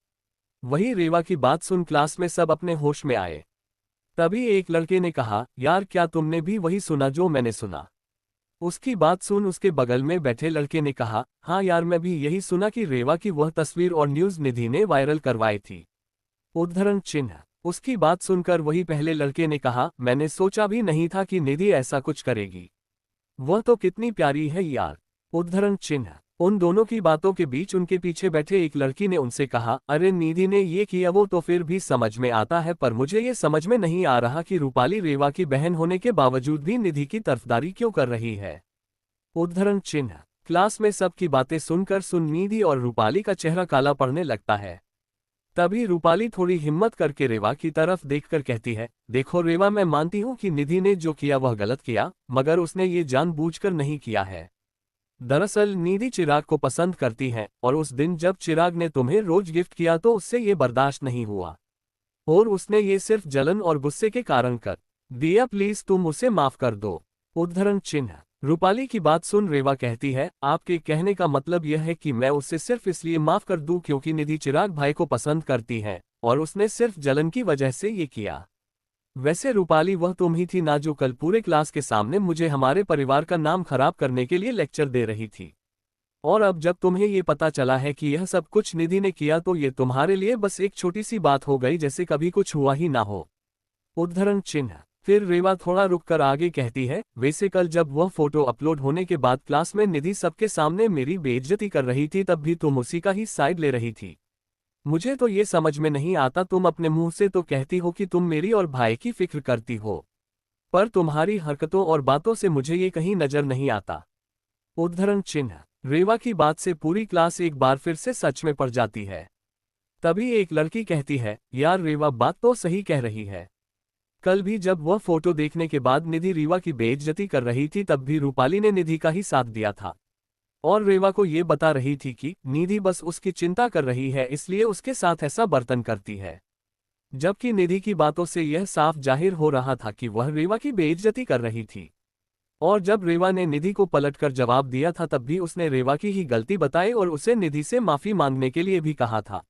वही रेवा की बात सुन क्लास में सब अपने होश में आए। तभी एक लड़के ने कहा, यार क्या तुमने भी वही सुना जो मैंने सुना। उसकी बात सुन उसके बगल में बैठे लड़के ने कहा, हाँ यार मैं भी यही सुना कि रेवा की वह तस्वीर और न्यूज़ निधि ने वायरल करवाई थी। उद्धरण चिन्ह। उसकी बात सुनकर वही पहले लड़के ने कहा, मैंने सोचा भी नहीं था कि निधि ऐसा कुछ करेगी। वह तो कितनी प्यारी है यार। उद्धरण चिन्ह। उन दोनों की बातों के बीच उनके पीछे बैठे एक लड़की ने उनसे कहा, अरे निधि ने ये किया वो तो फिर भी समझ में आता है, पर मुझे ये समझ में नहीं आ रहा कि रूपाली रेवा की बहन होने के बावजूद भी निधि की तरफदारी क्यों कर रही है। उद्धरण चिन्ह। क्लास में सबकी बातें सुनकर निधि और रूपाली का चेहरा काला पड़ने लगता है। तभी रूपाली थोड़ी हिम्मत करके रेवा की तरफ देखकर कहती है, देखो रेवा मैं मानती हूँ कि निधि ने जो किया वह गलत किया, मगर उसने ये जानबूझकर नहीं किया है। दरअसल निधि चिराग को पसंद करती है और उस दिन जब चिराग ने तुम्हें रोज गिफ्ट किया तो उससे ये बर्दाश्त नहीं हुआ और उसने ये सिर्फ जलन और गुस्से के कारण कर दिया। प्लीज तुम उसे माफ कर दो। उद्धरण चिन्ह। रूपाली की बात सुन रेवा कहती है, आपके कहने का मतलब यह है कि मैं उसे सिर्फ इसलिए माफ कर दूं क्योंकि निधि चिराग भाई को पसंद करती है और उसने सिर्फ जलन की वजह से ये किया। वैसे रूपाली वह तुम ही थी ना जो कल पूरे क्लास के सामने मुझे हमारे परिवार का नाम खराब करने के लिए लेक्चर दे रही थी। और अब जब तुम्हें ये पता चला है कि यह सब कुछ निधि ने किया तो ये तुम्हारे लिए बस एक छोटी सी बात हो गई जैसे कभी कुछ हुआ ही ना हो। उद्धरण चिन्ह। फिर रेवा थोड़ा रुककर आगे कहती है, वैसे कल जब वह फोटो अपलोड होने के बाद क्लास में निधि सबके सामने मेरी बेइज्जती कर रही थी तब भी तुम उसी का ही साइड ले रही थी। मुझे तो ये समझ में नहीं आता, तुम अपने मुंह से तो कहती हो कि तुम मेरी और भाई की फिक्र करती हो, पर तुम्हारी हरकतों और बातों से मुझे ये कहीं नजर नहीं आता। उद्धरण चिन्ह। रेवा की बात से पूरी क्लास एक बार फिर से सच में पड़ जाती है। तभी एक लड़की कहती है, यार रेवा बात तो सही कह रही है। कल भी जब वह फोटो देखने के बाद निधि रेवा की बेइज्जती कर रही थी तब भी रूपाली ने निधि का ही साथ दिया था और रेवा को ये बता रही थी कि निधि बस उसकी चिंता कर रही है इसलिए उसके साथ ऐसा बर्तन करती है, जबकि निधि की बातों से यह साफ जाहिर हो रहा था कि वह रेवा की बेइज्जती कर रही थी। और जब रेवा ने निधि को पलटकर जवाब दिया था तब भी उसने रेवा की ही गलती बताई और उसे निधि से माफी मांगने के लिए भी कहा था,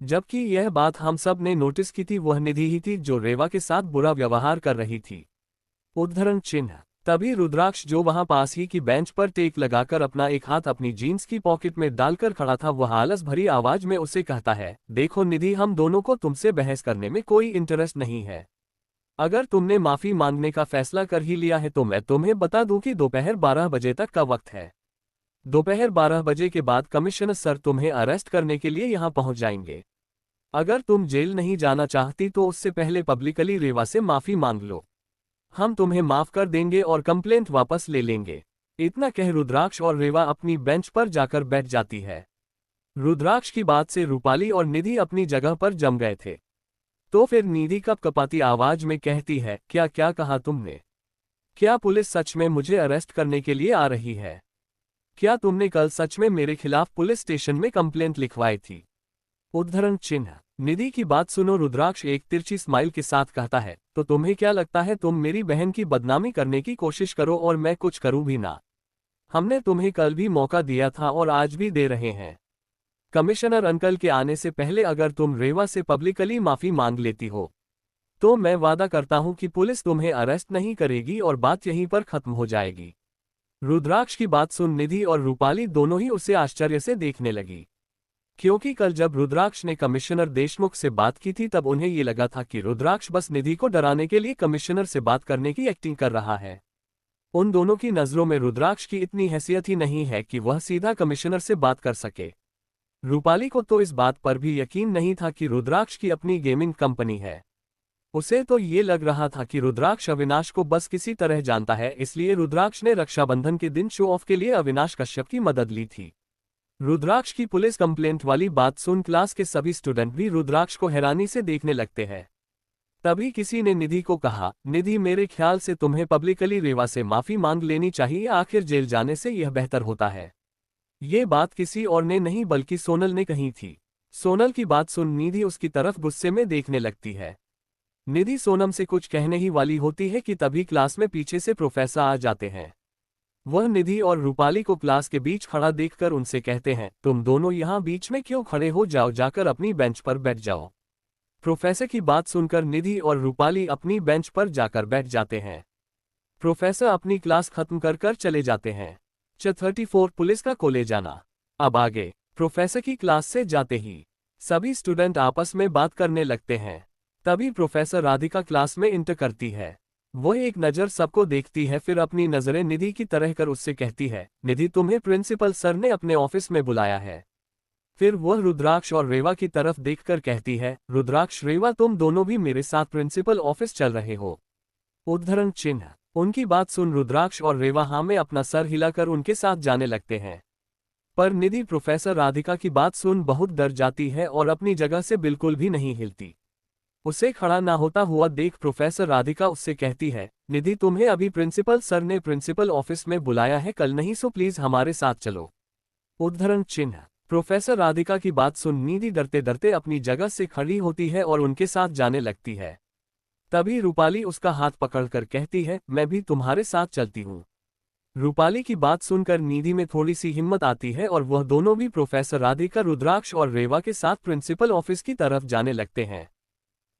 जबकि यह बात हम सब ने नोटिस की थी वह निधि ही थी जो रेवा के साथ बुरा व्यवहार कर रही थी। उद्धरण चिन्ह। तभी रुद्राक्ष जो वहां पास ही की बेंच पर टेक लगाकर अपना एक हाथ अपनी जीन्स की पॉकेट में डालकर खड़ा था, वह आलस भरी आवाज में उसे कहता है, देखो निधि, हम दोनों को तुमसे बहस करने में कोई इंटरेस्ट नहीं है। अगर तुमने माफी मांगने का फैसला कर ही लिया है तो मैं तुम्हें बता दूं कि दोपहर 12 बजे तक का वक्त है। दोपहर 12 बजे के बाद कमिश्नर सर तुम्हें अरेस्ट करने के लिए यहां पहुंच जाएंगे। अगर तुम जेल नहीं जाना चाहती तो उससे पहले पब्लिकली रेवा से माफी मांग लो, हम तुम्हें माफ कर देंगे और कंप्लेंट वापस ले लेंगे। इतना कह रुद्राक्ष और रेवा अपनी बेंच पर जाकर बैठ जाती है। रुद्राक्ष की बात से रूपाली और निधि अपनी जगह पर जम गए थे। तो फिर निधि कपकपाती आवाज में कहती है, क्या क्या कहा तुमने? क्या पुलिस सच में मुझे अरेस्ट करने के लिए आ रही है? क्या तुमने कल सच में मेरे खिलाफ पुलिस स्टेशन में कंप्लेंट लिखवाई थी? उद्धरण चिन्ह। निधि की बात सुनो रुद्राक्ष एक तिरछी स्माइल के साथ कहता है, तो तुम्हें क्या लगता है तुम मेरी बहन की बदनामी करने की कोशिश करो और मैं कुछ करूं भी ना? हमने तुम्हें कल भी मौका दिया था और आज भी दे रहे हैं। कमिश्नर अंकल के आने से पहले अगर तुम रेवा से पब्लिकली माफी मांग लेती हो तो मैं वादा करता हूं कि पुलिस तुम्हें अरेस्ट नहीं करेगी और बात यहीं पर खत्म हो जाएगी। रुद्राक्ष की बात सुन निधि और रूपाली दोनों ही उसे आश्चर्य से देखने लगी, क्योंकि कल जब रुद्राक्ष ने कमिश्नर देशमुख से बात की थी तब उन्हें ये लगा था कि रुद्राक्ष बस निधि को डराने के लिए कमिश्नर से बात करने की एक्टिंग कर रहा है। उन दोनों की नजरों में रुद्राक्ष की इतनी हैसियत ही नहीं है कि वह सीधा कमिश्नर से बात कर सके। रूपाली को तो इस बात पर भी यकीन नहीं था कि रुद्राक्ष की अपनी गेमिंग कंपनी है। उसे तो ये लग रहा था कि रुद्राक्ष अविनाश को बस किसी तरह जानता है, इसलिए रुद्राक्ष ने रक्षाबंधन के दिन शो ऑफ के लिए अविनाश कश्यप की मदद ली थी। रुद्राक्ष की पुलिस कंप्लेंट वाली बात सुन क्लास के सभी स्टूडेंट भी रुद्राक्ष को हैरानी से देखने लगते हैं। तभी किसी ने निधि को कहा, निधि मेरे ख्याल से तुम्हें पब्लिकली रेवा से माफी मांग लेनी चाहिए, आखिर जेल जाने से यह बेहतर होता है। ये बात किसी और ने नहीं बल्कि सोनल ने कही थी। सोनल की बात सुन निधि उसकी तरफ गुस्से में देखने लगती है। निधि सोनम से कुछ कहने ही वाली होती है कि तभी क्लास में पीछे से प्रोफेसर आ जाते हैं। वह निधि और रूपाली को क्लास के बीच खड़ा देखकर उनसे कहते हैं, तुम दोनों यहाँ बीच में क्यों खड़े हो, जाओ जाकर अपनी बेंच पर बैठ जाओ। प्रोफेसर की बात सुनकर निधि और रूपाली अपनी बेंच पर जाकर बैठ जाते हैं। प्रोफेसर अपनी क्लास खत्म कर चले जाते हैं। 34 पुलिस का कॉलेज आना। अब आगे प्रोफेसर की क्लास से जाते ही सभी स्टूडेंट आपस में बात करने लगते हैं। तभी प्रोफेसर राधिका क्लास में इंटर करती है। वो एक नज़र सबको देखती है, फिर अपनी नज़रें निधि की तरह कर उससे कहती है, निधि तुम्हें प्रिंसिपल सर ने अपने ऑफिस में बुलाया है। फिर वह रुद्राक्ष और रेवा की तरफ देखकर कहती है, रुद्राक्ष रेवा तुम दोनों भी मेरे साथ प्रिंसिपल ऑफिस चल रहे हो। उद्धरण चिन्ह। उनकी बात सुन रुद्राक्ष और रेवा हाँ में अपना सर हिलाकर उनके साथ जाने लगते हैं। पर निधि प्रोफेसर राधिका की बात सुन बहुत डर जाती है और अपनी जगह से बिल्कुल भी नहीं हिलती। उसे खड़ा ना होता हुआ देख प्रोफेसर राधिका उससे कहती है, निधि तुम्हें अभी प्रिंसिपल सर ने प्रिंसिपल ऑफिस में बुलाया है, कल नहीं सो प्लीज हमारे साथ चलो। उद्धरण चिन्ह। प्रोफेसर राधिका की बात सुन निधि डरते डरते अपनी जगह से खड़ी होती है और उनके साथ जाने लगती है। तभी रूपाली उसका हाथ पकड़कर कहती है, मैं भी तुम्हारे साथ चलती हूँ। रूपाली की बात सुनकर निधि में थोड़ी सी हिम्मत आती है और वह दोनों भी प्रोफेसर राधिका, रुद्राक्ष और रेवा के साथ प्रिंसिपल ऑफिस की तरफ जाने लगते हैं।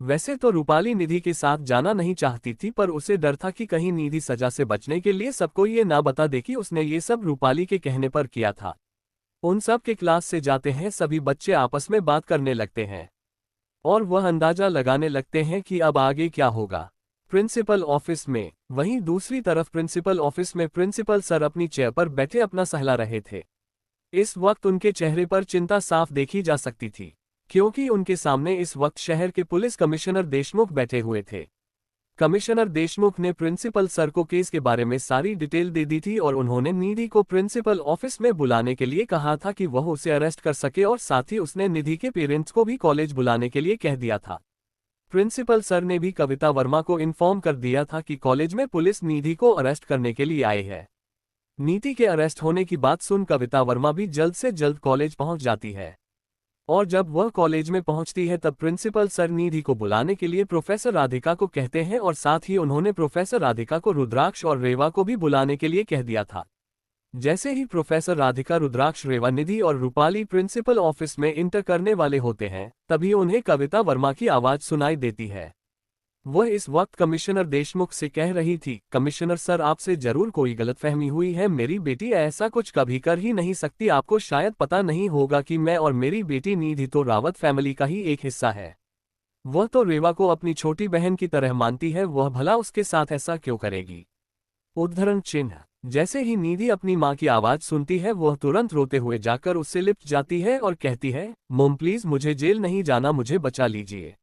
वैसे तो रूपाली निधि के साथ जाना नहीं चाहती थी, पर उसे डर था कि कहीं निधि सजा से बचने के लिए सबको ये ना बता दे कि उसने ये सब रूपाली के कहने पर किया था। उन सब के क्लास से जाते हैं सभी बच्चे आपस में बात करने लगते हैं और वह अंदाजा लगाने लगते हैं कि अब आगे क्या होगा। प्रिंसिपल ऑफिस में वहीं दूसरी तरफ प्रिंसिपल ऑफिस में प्रिंसिपल सर अपनी चेयर पर बैठे अपना सहला रहे थे। इस वक्त उनके चेहरे पर चिंता साफ देखी जा सकती थी, क्योंकि उनके सामने इस वक्त शहर के पुलिस कमिश्नर देशमुख बैठे हुए थे। कमिश्नर देशमुख ने प्रिंसिपल सर को केस के बारे में सारी डिटेल दे दी थी और उन्होंने निधि को प्रिंसिपल ऑफिस में बुलाने के लिए कहा था कि वह उसे अरेस्ट कर सके, और साथ ही उसने निधि के पेरेंट्स को भी कॉलेज बुलाने के लिए कह दिया था। प्रिंसिपल सर ने भी कविता वर्मा को इन्फॉर्म कर दिया था कि कॉलेज में पुलिस निधि को अरेस्ट करने के लिए आई है। निधि के अरेस्ट होने की बात सुन कविता वर्मा भी जल्द से जल्द कॉलेज पहुंच जाती है, और जब वह कॉलेज में पहुंचती है तब प्रिंसिपल सर निधि को बुलाने के लिए प्रोफेसर राधिका को कहते हैं, और साथ ही उन्होंने प्रोफेसर राधिका को रुद्राक्ष और रेवा को भी बुलाने के लिए कह दिया था। जैसे ही प्रोफेसर राधिका, रुद्राक्ष, रेवा, निधि और रूपाली प्रिंसिपल ऑफिस में इंटर करने वाले होते हैं, तभी उन्हें कविता वर्मा की आवाज सुनाई देती है। वह इस वक्त कमिश्नर देशमुख से कह रही थी, कमिश्नर सर, आपसे जरूर कोई गलतफहमी हुई है। मेरी बेटी ऐसा कुछ कभी कर ही नहीं सकती। आपको शायद पता नहीं होगा कि मैं और मेरी बेटी निधि तो रावत फैमिली का ही एक हिस्सा है। वह तो रेवा को अपनी छोटी बहन की तरह मानती है, वह भला उसके साथ ऐसा क्यों करेगी। उद्धरण चिन्ह। जैसे ही निधि अपनी माँ की आवाज सुनती है, वह तुरंत रोते हुए जाकर उससे लिपट जाती है और कहती है, मोम प्लीज, मुझे जेल नहीं जाना, मुझे बचा लीजिए।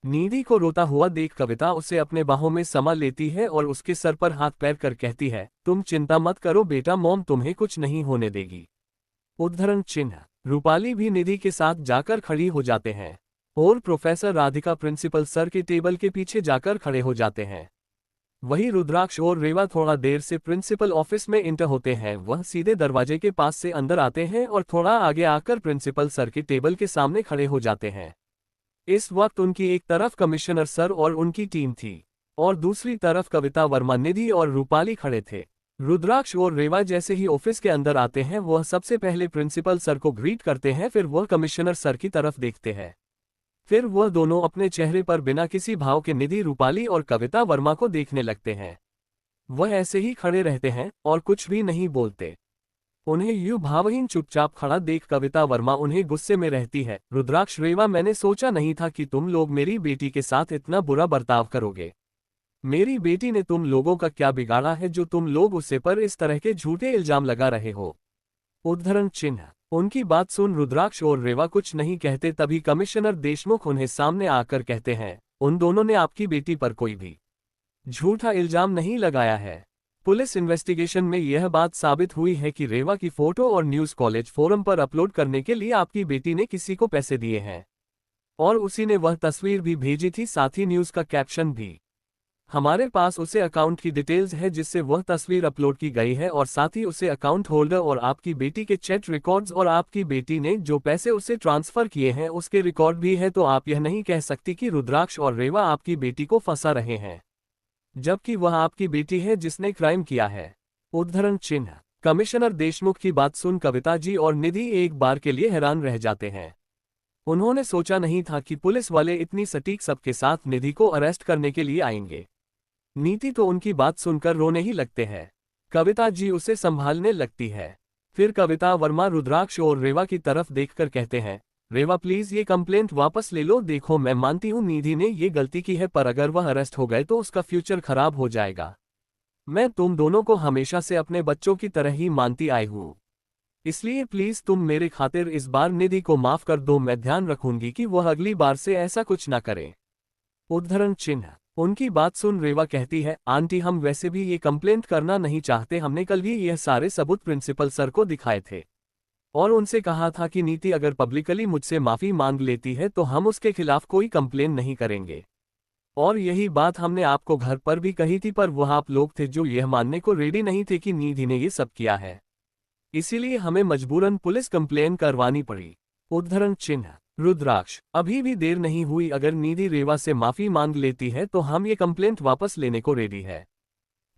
निधि को रोता हुआ देख कविता उसे अपने बाहों में समा लेती है और उसके सर पर हाथ पैर कर कहती है, तुम चिंता मत करो बेटा, मोम तुम्हें कुछ नहीं होने देगी। उद्धरण चिन्ह। रूपाली भी निधि के साथ जाकर खड़ी हो जाते हैं और प्रोफेसर राधिका प्रिंसिपल सर के टेबल के पीछे जाकर खड़े हो जाते हैं। वही रुद्राक्ष और रेवा थोड़ा देर से प्रिंसिपल ऑफिस में इंटर होते हैं। वह सीधे दरवाजे के पास से अंदर आते हैं और थोड़ा आगे आकर प्रिंसिपल सर के टेबल के सामने खड़े हो जाते हैं। इस वक्त उनकी एक तरफ कमिश्नर सर और उनकी टीम थी और दूसरी तरफ कविता वर्मा, निधि और रूपाली खड़े थे। रुद्राक्ष और रेवा जैसे ही ऑफिस के अंदर आते हैं, वह सबसे पहले प्रिंसिपल सर को ग्रीट करते हैं, फिर वह कमिश्नर सर की तरफ देखते हैं। फिर वह दोनों अपने चेहरे पर बिना किसी भाव के निधि, रूपाली और कविता वर्मा को देखने लगते हैं। वह ऐसे ही खड़े रहते हैं और कुछ भी नहीं बोलते। उन्हें यूं भावहीन चुपचाप खड़ा देख कविता वर्मा उन्हें गुस्से में रहती है, रुद्राक्ष, रेवा, मैंने सोचा नहीं था कि तुम लोग मेरी बेटी के साथ इतना बुरा बर्ताव करोगे। मेरी बेटी ने तुम लोगों का क्या बिगाड़ा है जो तुम लोग उसे पर इस तरह के झूठे इल्जाम लगा रहे हो। उद्धरण चिन्ह। उनकी बात सुन रुद्राक्ष और रेवा कुछ नहीं कहते, तभी कमिश्नर देशमुख उन्हें सामने आकर कहते हैं, उन दोनों ने आपकी बेटी पर कोई भी झूठा इल्जाम नहीं लगाया है। पुलिस इन्वेस्टिगेशन में यह बात साबित हुई है कि रेवा की फोटो और न्यूज़ कॉलेज फोरम पर अपलोड करने के लिए आपकी बेटी ने किसी को पैसे दिए हैं और उसी ने वह तस्वीर भी भेजी थी, साथ ही न्यूज़ का कैप्शन भी। हमारे पास उसे अकाउंट की डिटेल्स है जिससे वह तस्वीर अपलोड की गई है, और साथ ही उसे अकाउंट होल्डर और आपकी बेटी के चैट रिकॉर्ड्स और आपकी बेटी ने जो पैसे उसे ट्रांसफर किए हैं उसके रिकॉर्ड भी है। तो आप यह नहीं कह सकती कि रुद्राक्ष और रेवा आपकी बेटी को फंसा रहे हैं, जबकि वह आपकी बेटी है जिसने क्राइम किया है। उद्धरण चिन्ह। कमिश्नर देशमुख की बात सुन कविता जी और निधि एक बार के लिए हैरान रह जाते हैं। उन्होंने सोचा नहीं था कि पुलिस वाले इतनी सटीक सबके साथ निधि को अरेस्ट करने के लिए आएंगे। नीति तो उनकी बात सुनकर रोने ही लगते हैं। कविता जी उसे संभालने लगती है। फिर कविता वर्मा रुद्राक्ष और रेवा की तरफ देखकर कहते हैं, रेवा प्लीज ये कंप्लेंट वापस ले लो। देखो, मैं मानती हूँ निधि ने ये गलती की है, पर अगर वह अरेस्ट हो गए तो उसका फ्यूचर खराब हो जाएगा। मैं तुम दोनों को हमेशा से अपने बच्चों की तरह ही मानती आई हूँ, इसलिए प्लीज तुम मेरे खातिर इस बार निधि को माफ कर दो। मैं ध्यान रखूंगी कि वह अगली बार से ऐसा कुछ ना करे। उद्धरण चिन्ह। उनकी बात सुन रेवा कहती है, आंटी, हम वैसे भी ये कंप्लेंट करना नहीं चाहते। हमने कल भी यह सारे सबूत प्रिंसिपल सर को दिखाए थे और उनसे कहा था कि नीति अगर पब्लिकली मुझसे माफी मांग लेती है तो हम उसके खिलाफ कोई कंप्लेन नहीं करेंगे। और यही बात हमने आपको घर पर भी कही थी, पर वह आप लोग थे जो यह मानने को रेडी नहीं थे कि निधि ने ये सब किया है, इसीलिए हमें मजबूरन पुलिस कंप्लेन करवानी पड़ी। उद्धरण चिन्ह। रुद्राक्ष, अभी भी देर नहीं हुई। अगर निधि रेवा से माफी मांग लेती है तो हम ये कंप्लेंट वापस लेने को रेडी है।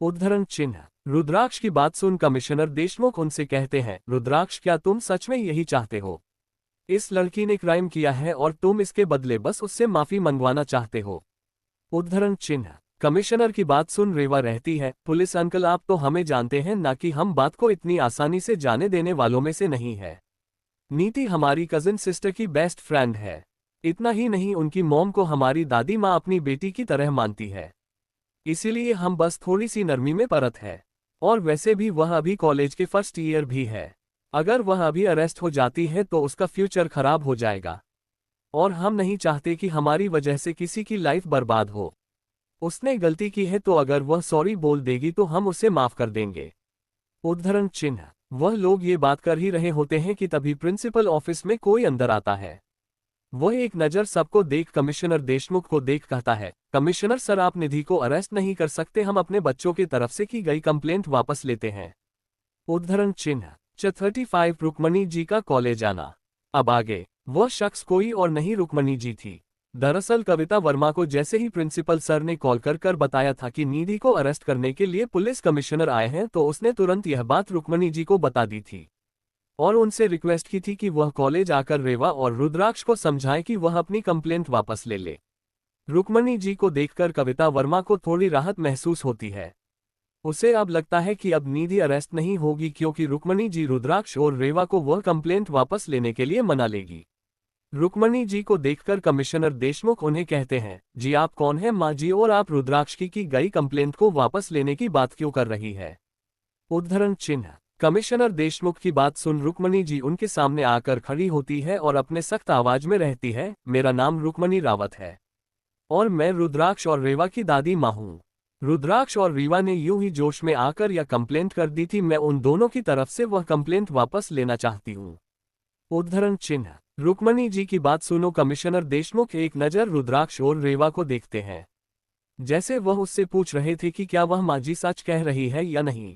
उद्धरण चिन्ह। रुद्राक्ष की बात सुन कमिश्नर देशमुख उनसे कहते हैं, रुद्राक्ष क्या तुम सच में यही चाहते हो? इस लड़की ने क्राइम किया है और तुम इसके बदले बस उससे माफी मंगवाना चाहते हो। उद्धरण चिन्ह। कमिश्नर की बात सुन रेवा रहती है, पुलिस अंकल आप तो हमें जानते हैं ना कि हम बात को इतनी आसानी से जाने देने वालों में से नहीं है। नीति हमारी कजिन सिस्टर की बेस्ट फ्रेंड है। इतना ही नहीं, उनकी मॉम को हमारी दादी माँ अपनी बेटी की तरह मानती है। इसीलिए हम बस थोड़ी सी नरमी में परत है। और वैसे भी वह अभी कॉलेज के फर्स्ट ईयर भी है। अगर वह अभी अरेस्ट हो जाती है तो उसका फ्यूचर खराब हो जाएगा। और हम नहीं चाहते कि हमारी वजह से किसी की लाइफ बर्बाद हो। उसने गलती की है तो अगर वह सॉरी बोल देगी तो हम उसे माफ कर देंगे। उद्धरण चिन्ह। वह लोग ये बात कर ही रहे होते हैं कि तभी प्रिंसिपल ऑफिस में कोई अंदर आता है। वह एक नज़र सबको देख कमिश्नर देशमुख को देख कहता है, कमिश्नर सर आप निधि को अरेस्ट नहीं कर सकते, हम अपने बच्चों की तरफ से की गई कंप्लेंट वापस लेते हैं। उद्धरण चिन्ह। 35 रुक्मणी जी का कॉलेज आना। अब आगे वह शख्स कोई और नहीं रुक्मणी जी थी। दरअसल कविता वर्मा को जैसे ही प्रिंसिपल सर ने कॉल कर बताया था कि निधि को अरेस्ट करने के लिए पुलिस कमिश्नर आए हैं तो उसने तुरंत यह बात रुक्मणी जी को बता दी थी और उनसे रिक्वेस्ट की थी कि वह कॉलेज आकर रेवा और रुद्राक्ष को समझाएं कि वह अपनी कंप्लेंट वापस ले ले। रुक्मणी जी को देखकर कविता वर्मा को थोड़ी राहत महसूस होती है। उसे अब लगता है कि अब निधि अरेस्ट नहीं होगी क्योंकि रुक्मणी जी रुद्राक्ष और रेवा को वह कंप्लेंट वापस लेने के लिए मना लेगी। रुक्मणी जी को देखकर कमिश्नर देशमुख उन्हें कहते हैं, जी आप कौन हैं माँ जी, और आप रुद्राक्ष की गई कंप्लेंट को वापस लेने की बात क्यों कर रही है? उद्धरण चिन्ह। कमिश्नर देशमुख की बात सुन रुक्मणी जी उनके सामने आकर खड़ी होती है और अपने सख्त आवाज में रहती है, मेरा नाम रुक्मणी रावत है और मैं रुद्राक्ष और रेवा की दादी माँ हूँ। रुद्राक्ष और रीवा ने यूं ही जोश में आकर यह कंप्लेंट कर दी थी, मैं उन दोनों की तरफ से वह कंप्लेंट वापस लेना चाहती हूँ। उद्धरण चिन्ह। रुक्मणी जी की बात सुनो कमिश्नर देशमुख एक नज़र रुद्राक्ष और रेवा को देखते हैं, जैसे वह उससे पूछ रहे थे कि क्या वह माँ जी सच कह रही है या नहीं।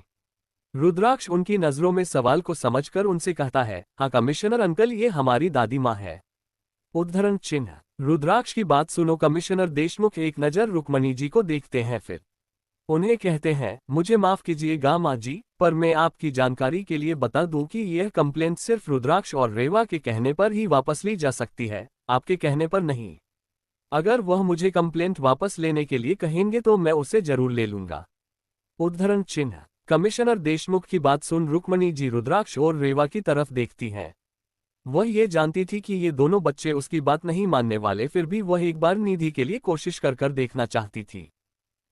रुद्राक्ष उनकी नजरों में सवाल को समझकर उनसे कहता है, हाँ कमिश्नर अंकल ये हमारी दादी माँ है। उद्धरण चिन्ह। रुद्राक्ष की बात सुनो कमिश्नर देशमुख एक नज़र रुक्मणी जी को देखते हैं, फिर उन्हें कहते हैं, मुझे माफ कीजिएगा माँ जी, पर मैं आपकी जानकारी के लिए बता दूं कि यह कंप्लेंट सिर्फ रुद्राक्ष और रेवा के कहने पर ही वापस ली जा सकती है, आपके कहने पर नहीं। अगर वह मुझे कंप्लेंट वापस लेने के लिए कहेंगे तो मैं उसे जरूर ले लूंगा। उद्धरण चिन्ह। कमिश्नर देशमुख की बात सुन रुक्मणी जी रुद्राक्ष और रेवा की तरफ देखती हैं। वह ये जानती थी कि ये दोनों बच्चे उसकी बात नहीं मानने वाले, फिर भी वह एक बार निधि के लिए कोशिश कर देखना चाहती थी।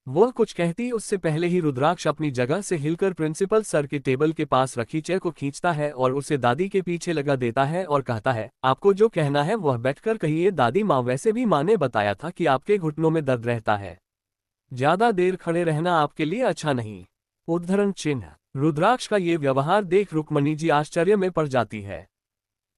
वह कुछ कहती उससे पहले ही रुद्राक्ष अपनी जगह से हिलकर प्रिंसिपल सर के टेबल के पास रखी चेयर को खींचता है और उसे दादी के पीछे लगा देता है और कहता है, आपको जो कहना है वह बैठकर कहिए दादी माँ, वैसे भी माँ ने बताया था कि आपके घुटनों में दर्द रहता है, ज्यादा देर खड़े रहना आपके लिए अच्छा नहीं। उद्धरण चिन्ह। रुद्राक्ष का ये व्यवहार देख रुक्मणी जी आश्चर्य में पड़ जाती है,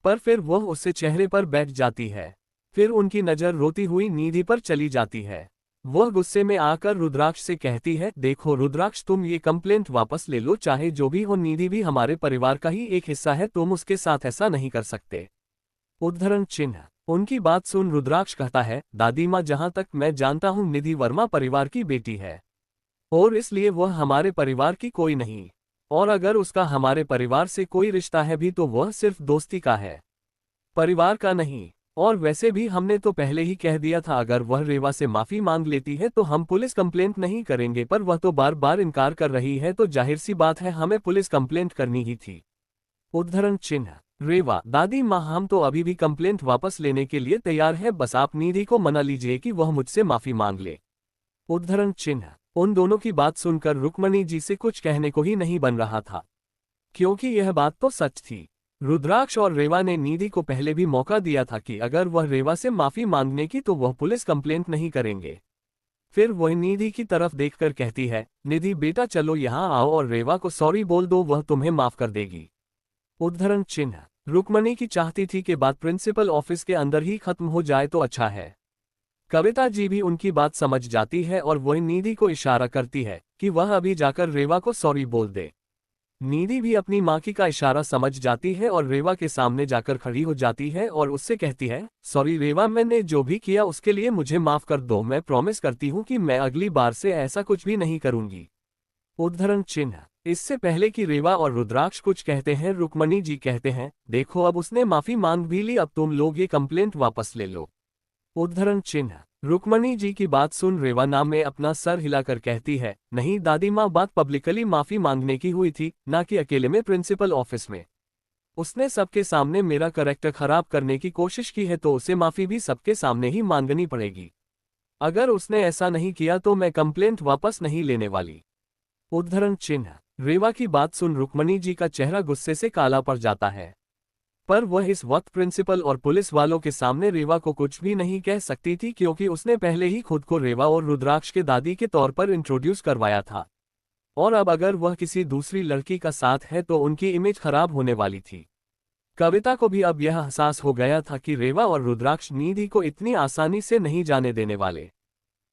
पर फिर वह उससे चेहरे पर बैठ जाती है। फिर उनकी नज़र रोती हुई निधि पर चली जाती है। वह गुस्से में आकर रुद्राक्ष से कहती है, देखो रुद्राक्ष तुम ये कंप्लेंट वापस ले लो, चाहे जो भी हो, निधि भी हमारे परिवार का ही एक हिस्सा है, तुम उसके साथ ऐसा नहीं कर सकते। उद्धरण चिन्ह। उनकी बात सुन रुद्राक्ष कहता है, दादी माँ जहां तक मैं जानता हूं निधि वर्मा परिवार की बेटी है और इसलिए वह हमारे परिवार की कोई नहीं, और अगर उसका हमारे परिवार से कोई रिश्ता है भी तो वह सिर्फ दोस्ती का है, परिवार का नहीं। और वैसे भी हमने तो पहले ही कह दिया था अगर वह रेवा से माफी मांग लेती है तो हम पुलिस कंप्लेंट नहीं करेंगे, पर वह तो बार बार इनकार कर रही है तो जाहिर सी बात है हमें पुलिस कंप्लेंट करनी ही थी। उद्धरण चिन्ह। रेवा, दादी माँ हम तो अभी भी कंप्लेंट वापस लेने के लिए तैयार है, बस आप निधि को मना लीजिए कि वह मुझसे माफी मांग ले। उद्धरण चिन्ह। उन दोनों की बात सुनकर रुक्मणी जी से कुछ कहने को ही नहीं बन रहा था, क्योंकि यह बात तो सच थी। रुद्राक्ष और रेवा ने निधि को पहले भी मौका दिया था कि अगर वह रेवा से माफी मांगने की तो वह पुलिस कंप्लेंट नहीं करेंगे। फिर वह निधि की तरफ देखकर कहती है, निधि बेटा चलो यहाँ आओ और रेवा को सॉरी बोल दो, वह तुम्हें माफ कर देगी। उद्धरण चिन्ह। रुक्मणी की चाहती थी कि बात प्रिंसिपल ऑफिस के अंदर ही खत्म हो जाए तो अच्छा है। कविता जी भी उनकी बात समझ जाती है और वह निधि को इशारा करती है कि वह अभी जाकर रेवा को सॉरी बोल दे। निधि भी अपनी माँ की का इशारा समझ जाती है और रेवा के सामने जाकर खड़ी हो जाती है और उससे कहती है, सॉरी रेवा, मैंने जो भी किया उसके लिए मुझे माफ कर दो, मैं प्रॉमिस करती हूँ कि मैं अगली बार से ऐसा कुछ भी नहीं करूँगी। उद्धरण चिन्ह। इससे पहले कि रेवा और रुद्राक्ष कुछ कहते हैं, रुक्मणी जी कहते हैं, देखो अब उसने माफी मांग भी ली, अब तुम लोग ये कंप्लेंट वापस ले लो। उद्धरण चिन्ह। रुक्मणी जी की बात सुन रेवा नाम में अपना सर हिलाकर कहती है, नहीं दादी माँ, बात पब्लिकली माफी मांगने की हुई थी, ना कि अकेले में प्रिंसिपल ऑफिस में। उसने सबके सामने मेरा करैक्टर खराब करने की कोशिश की है तो उसे माफी भी सबके सामने ही मांगनी पड़ेगी। अगर उसने ऐसा नहीं किया तो मैं कंप्लेंट वापस नहीं लेने वाली। उद्धरण चिन्ह। रेवा की बात सुन रुक्मणी जी का चेहरा गुस्से से काला पड़ जाता है, पर वह इस वक्त प्रिंसिपल और पुलिस वालों के सामने रेवा को कुछ भी नहीं कह सकती थी, क्योंकि उसने पहले ही खुद को रेवा और रुद्राक्ष के दादी के तौर पर इंट्रोड्यूस करवाया था, और अब अगर वह किसी दूसरी लड़की का साथ है तो उनकी इमेज खराब होने वाली थी। कविता को भी अब यह एहसास हो गया था कि रेवा और रुद्राक्ष निधि को इतनी आसानी से नहीं जाने देने वाले।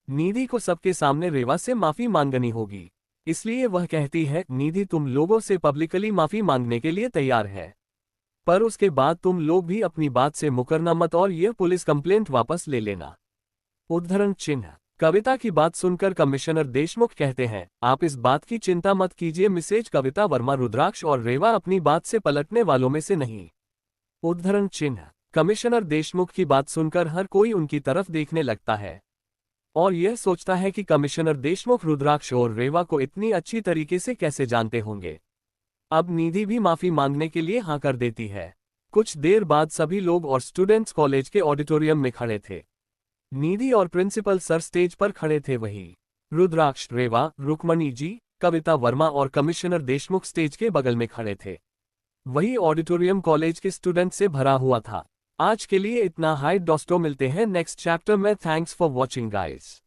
निधि को सबके सामने रेवा से माफी मांगनी होगी, इसलिए वह कहती है, निधि तुम लोगों से पब्लिकली माफी मांगने के लिए तैयार है, पर उसके बाद तुम लोग भी अपनी बात से मुकरना मत और यह पुलिस कंप्लेंट वापस ले लेना। उद्धरण चिन्ह। कविता की बात सुनकर कमिश्नर देशमुख कहते हैं, आप इस बात की चिंता मत कीजिए मिसेज कविता वर्मा, रुद्राक्ष और रेवा अपनी बात से पलटने वालों में से नहीं। उद्धरण चिन्ह। कमिश्नर देशमुख की बात सुनकर हर कोई उनकी तरफ देखने लगता है और यह सोचता है कि कमिश्नर देशमुख रुद्राक्ष और रेवा को इतनी अच्छी तरीके से कैसे जानते होंगे। अब निधि भी माफी मांगने के लिए हाँ कर देती है। कुछ देर बाद सभी लोग और स्टूडेंट्स कॉलेज के ऑडिटोरियम में खड़े थे। निधि और प्रिंसिपल सर स्टेज पर खड़े थे, वही रुद्राक्ष, रेवा, रुक्मणी जी, कविता वर्मा और कमिश्नर देशमुख स्टेज के बगल में खड़े थे। वही ऑडिटोरियम कॉलेज के स्टूडेंट से भरा हुआ था। आज के लिए इतना। हाय दोस्तों, मिलते हैं नेक्स्ट चैप्टर में। Thanks for watching guys.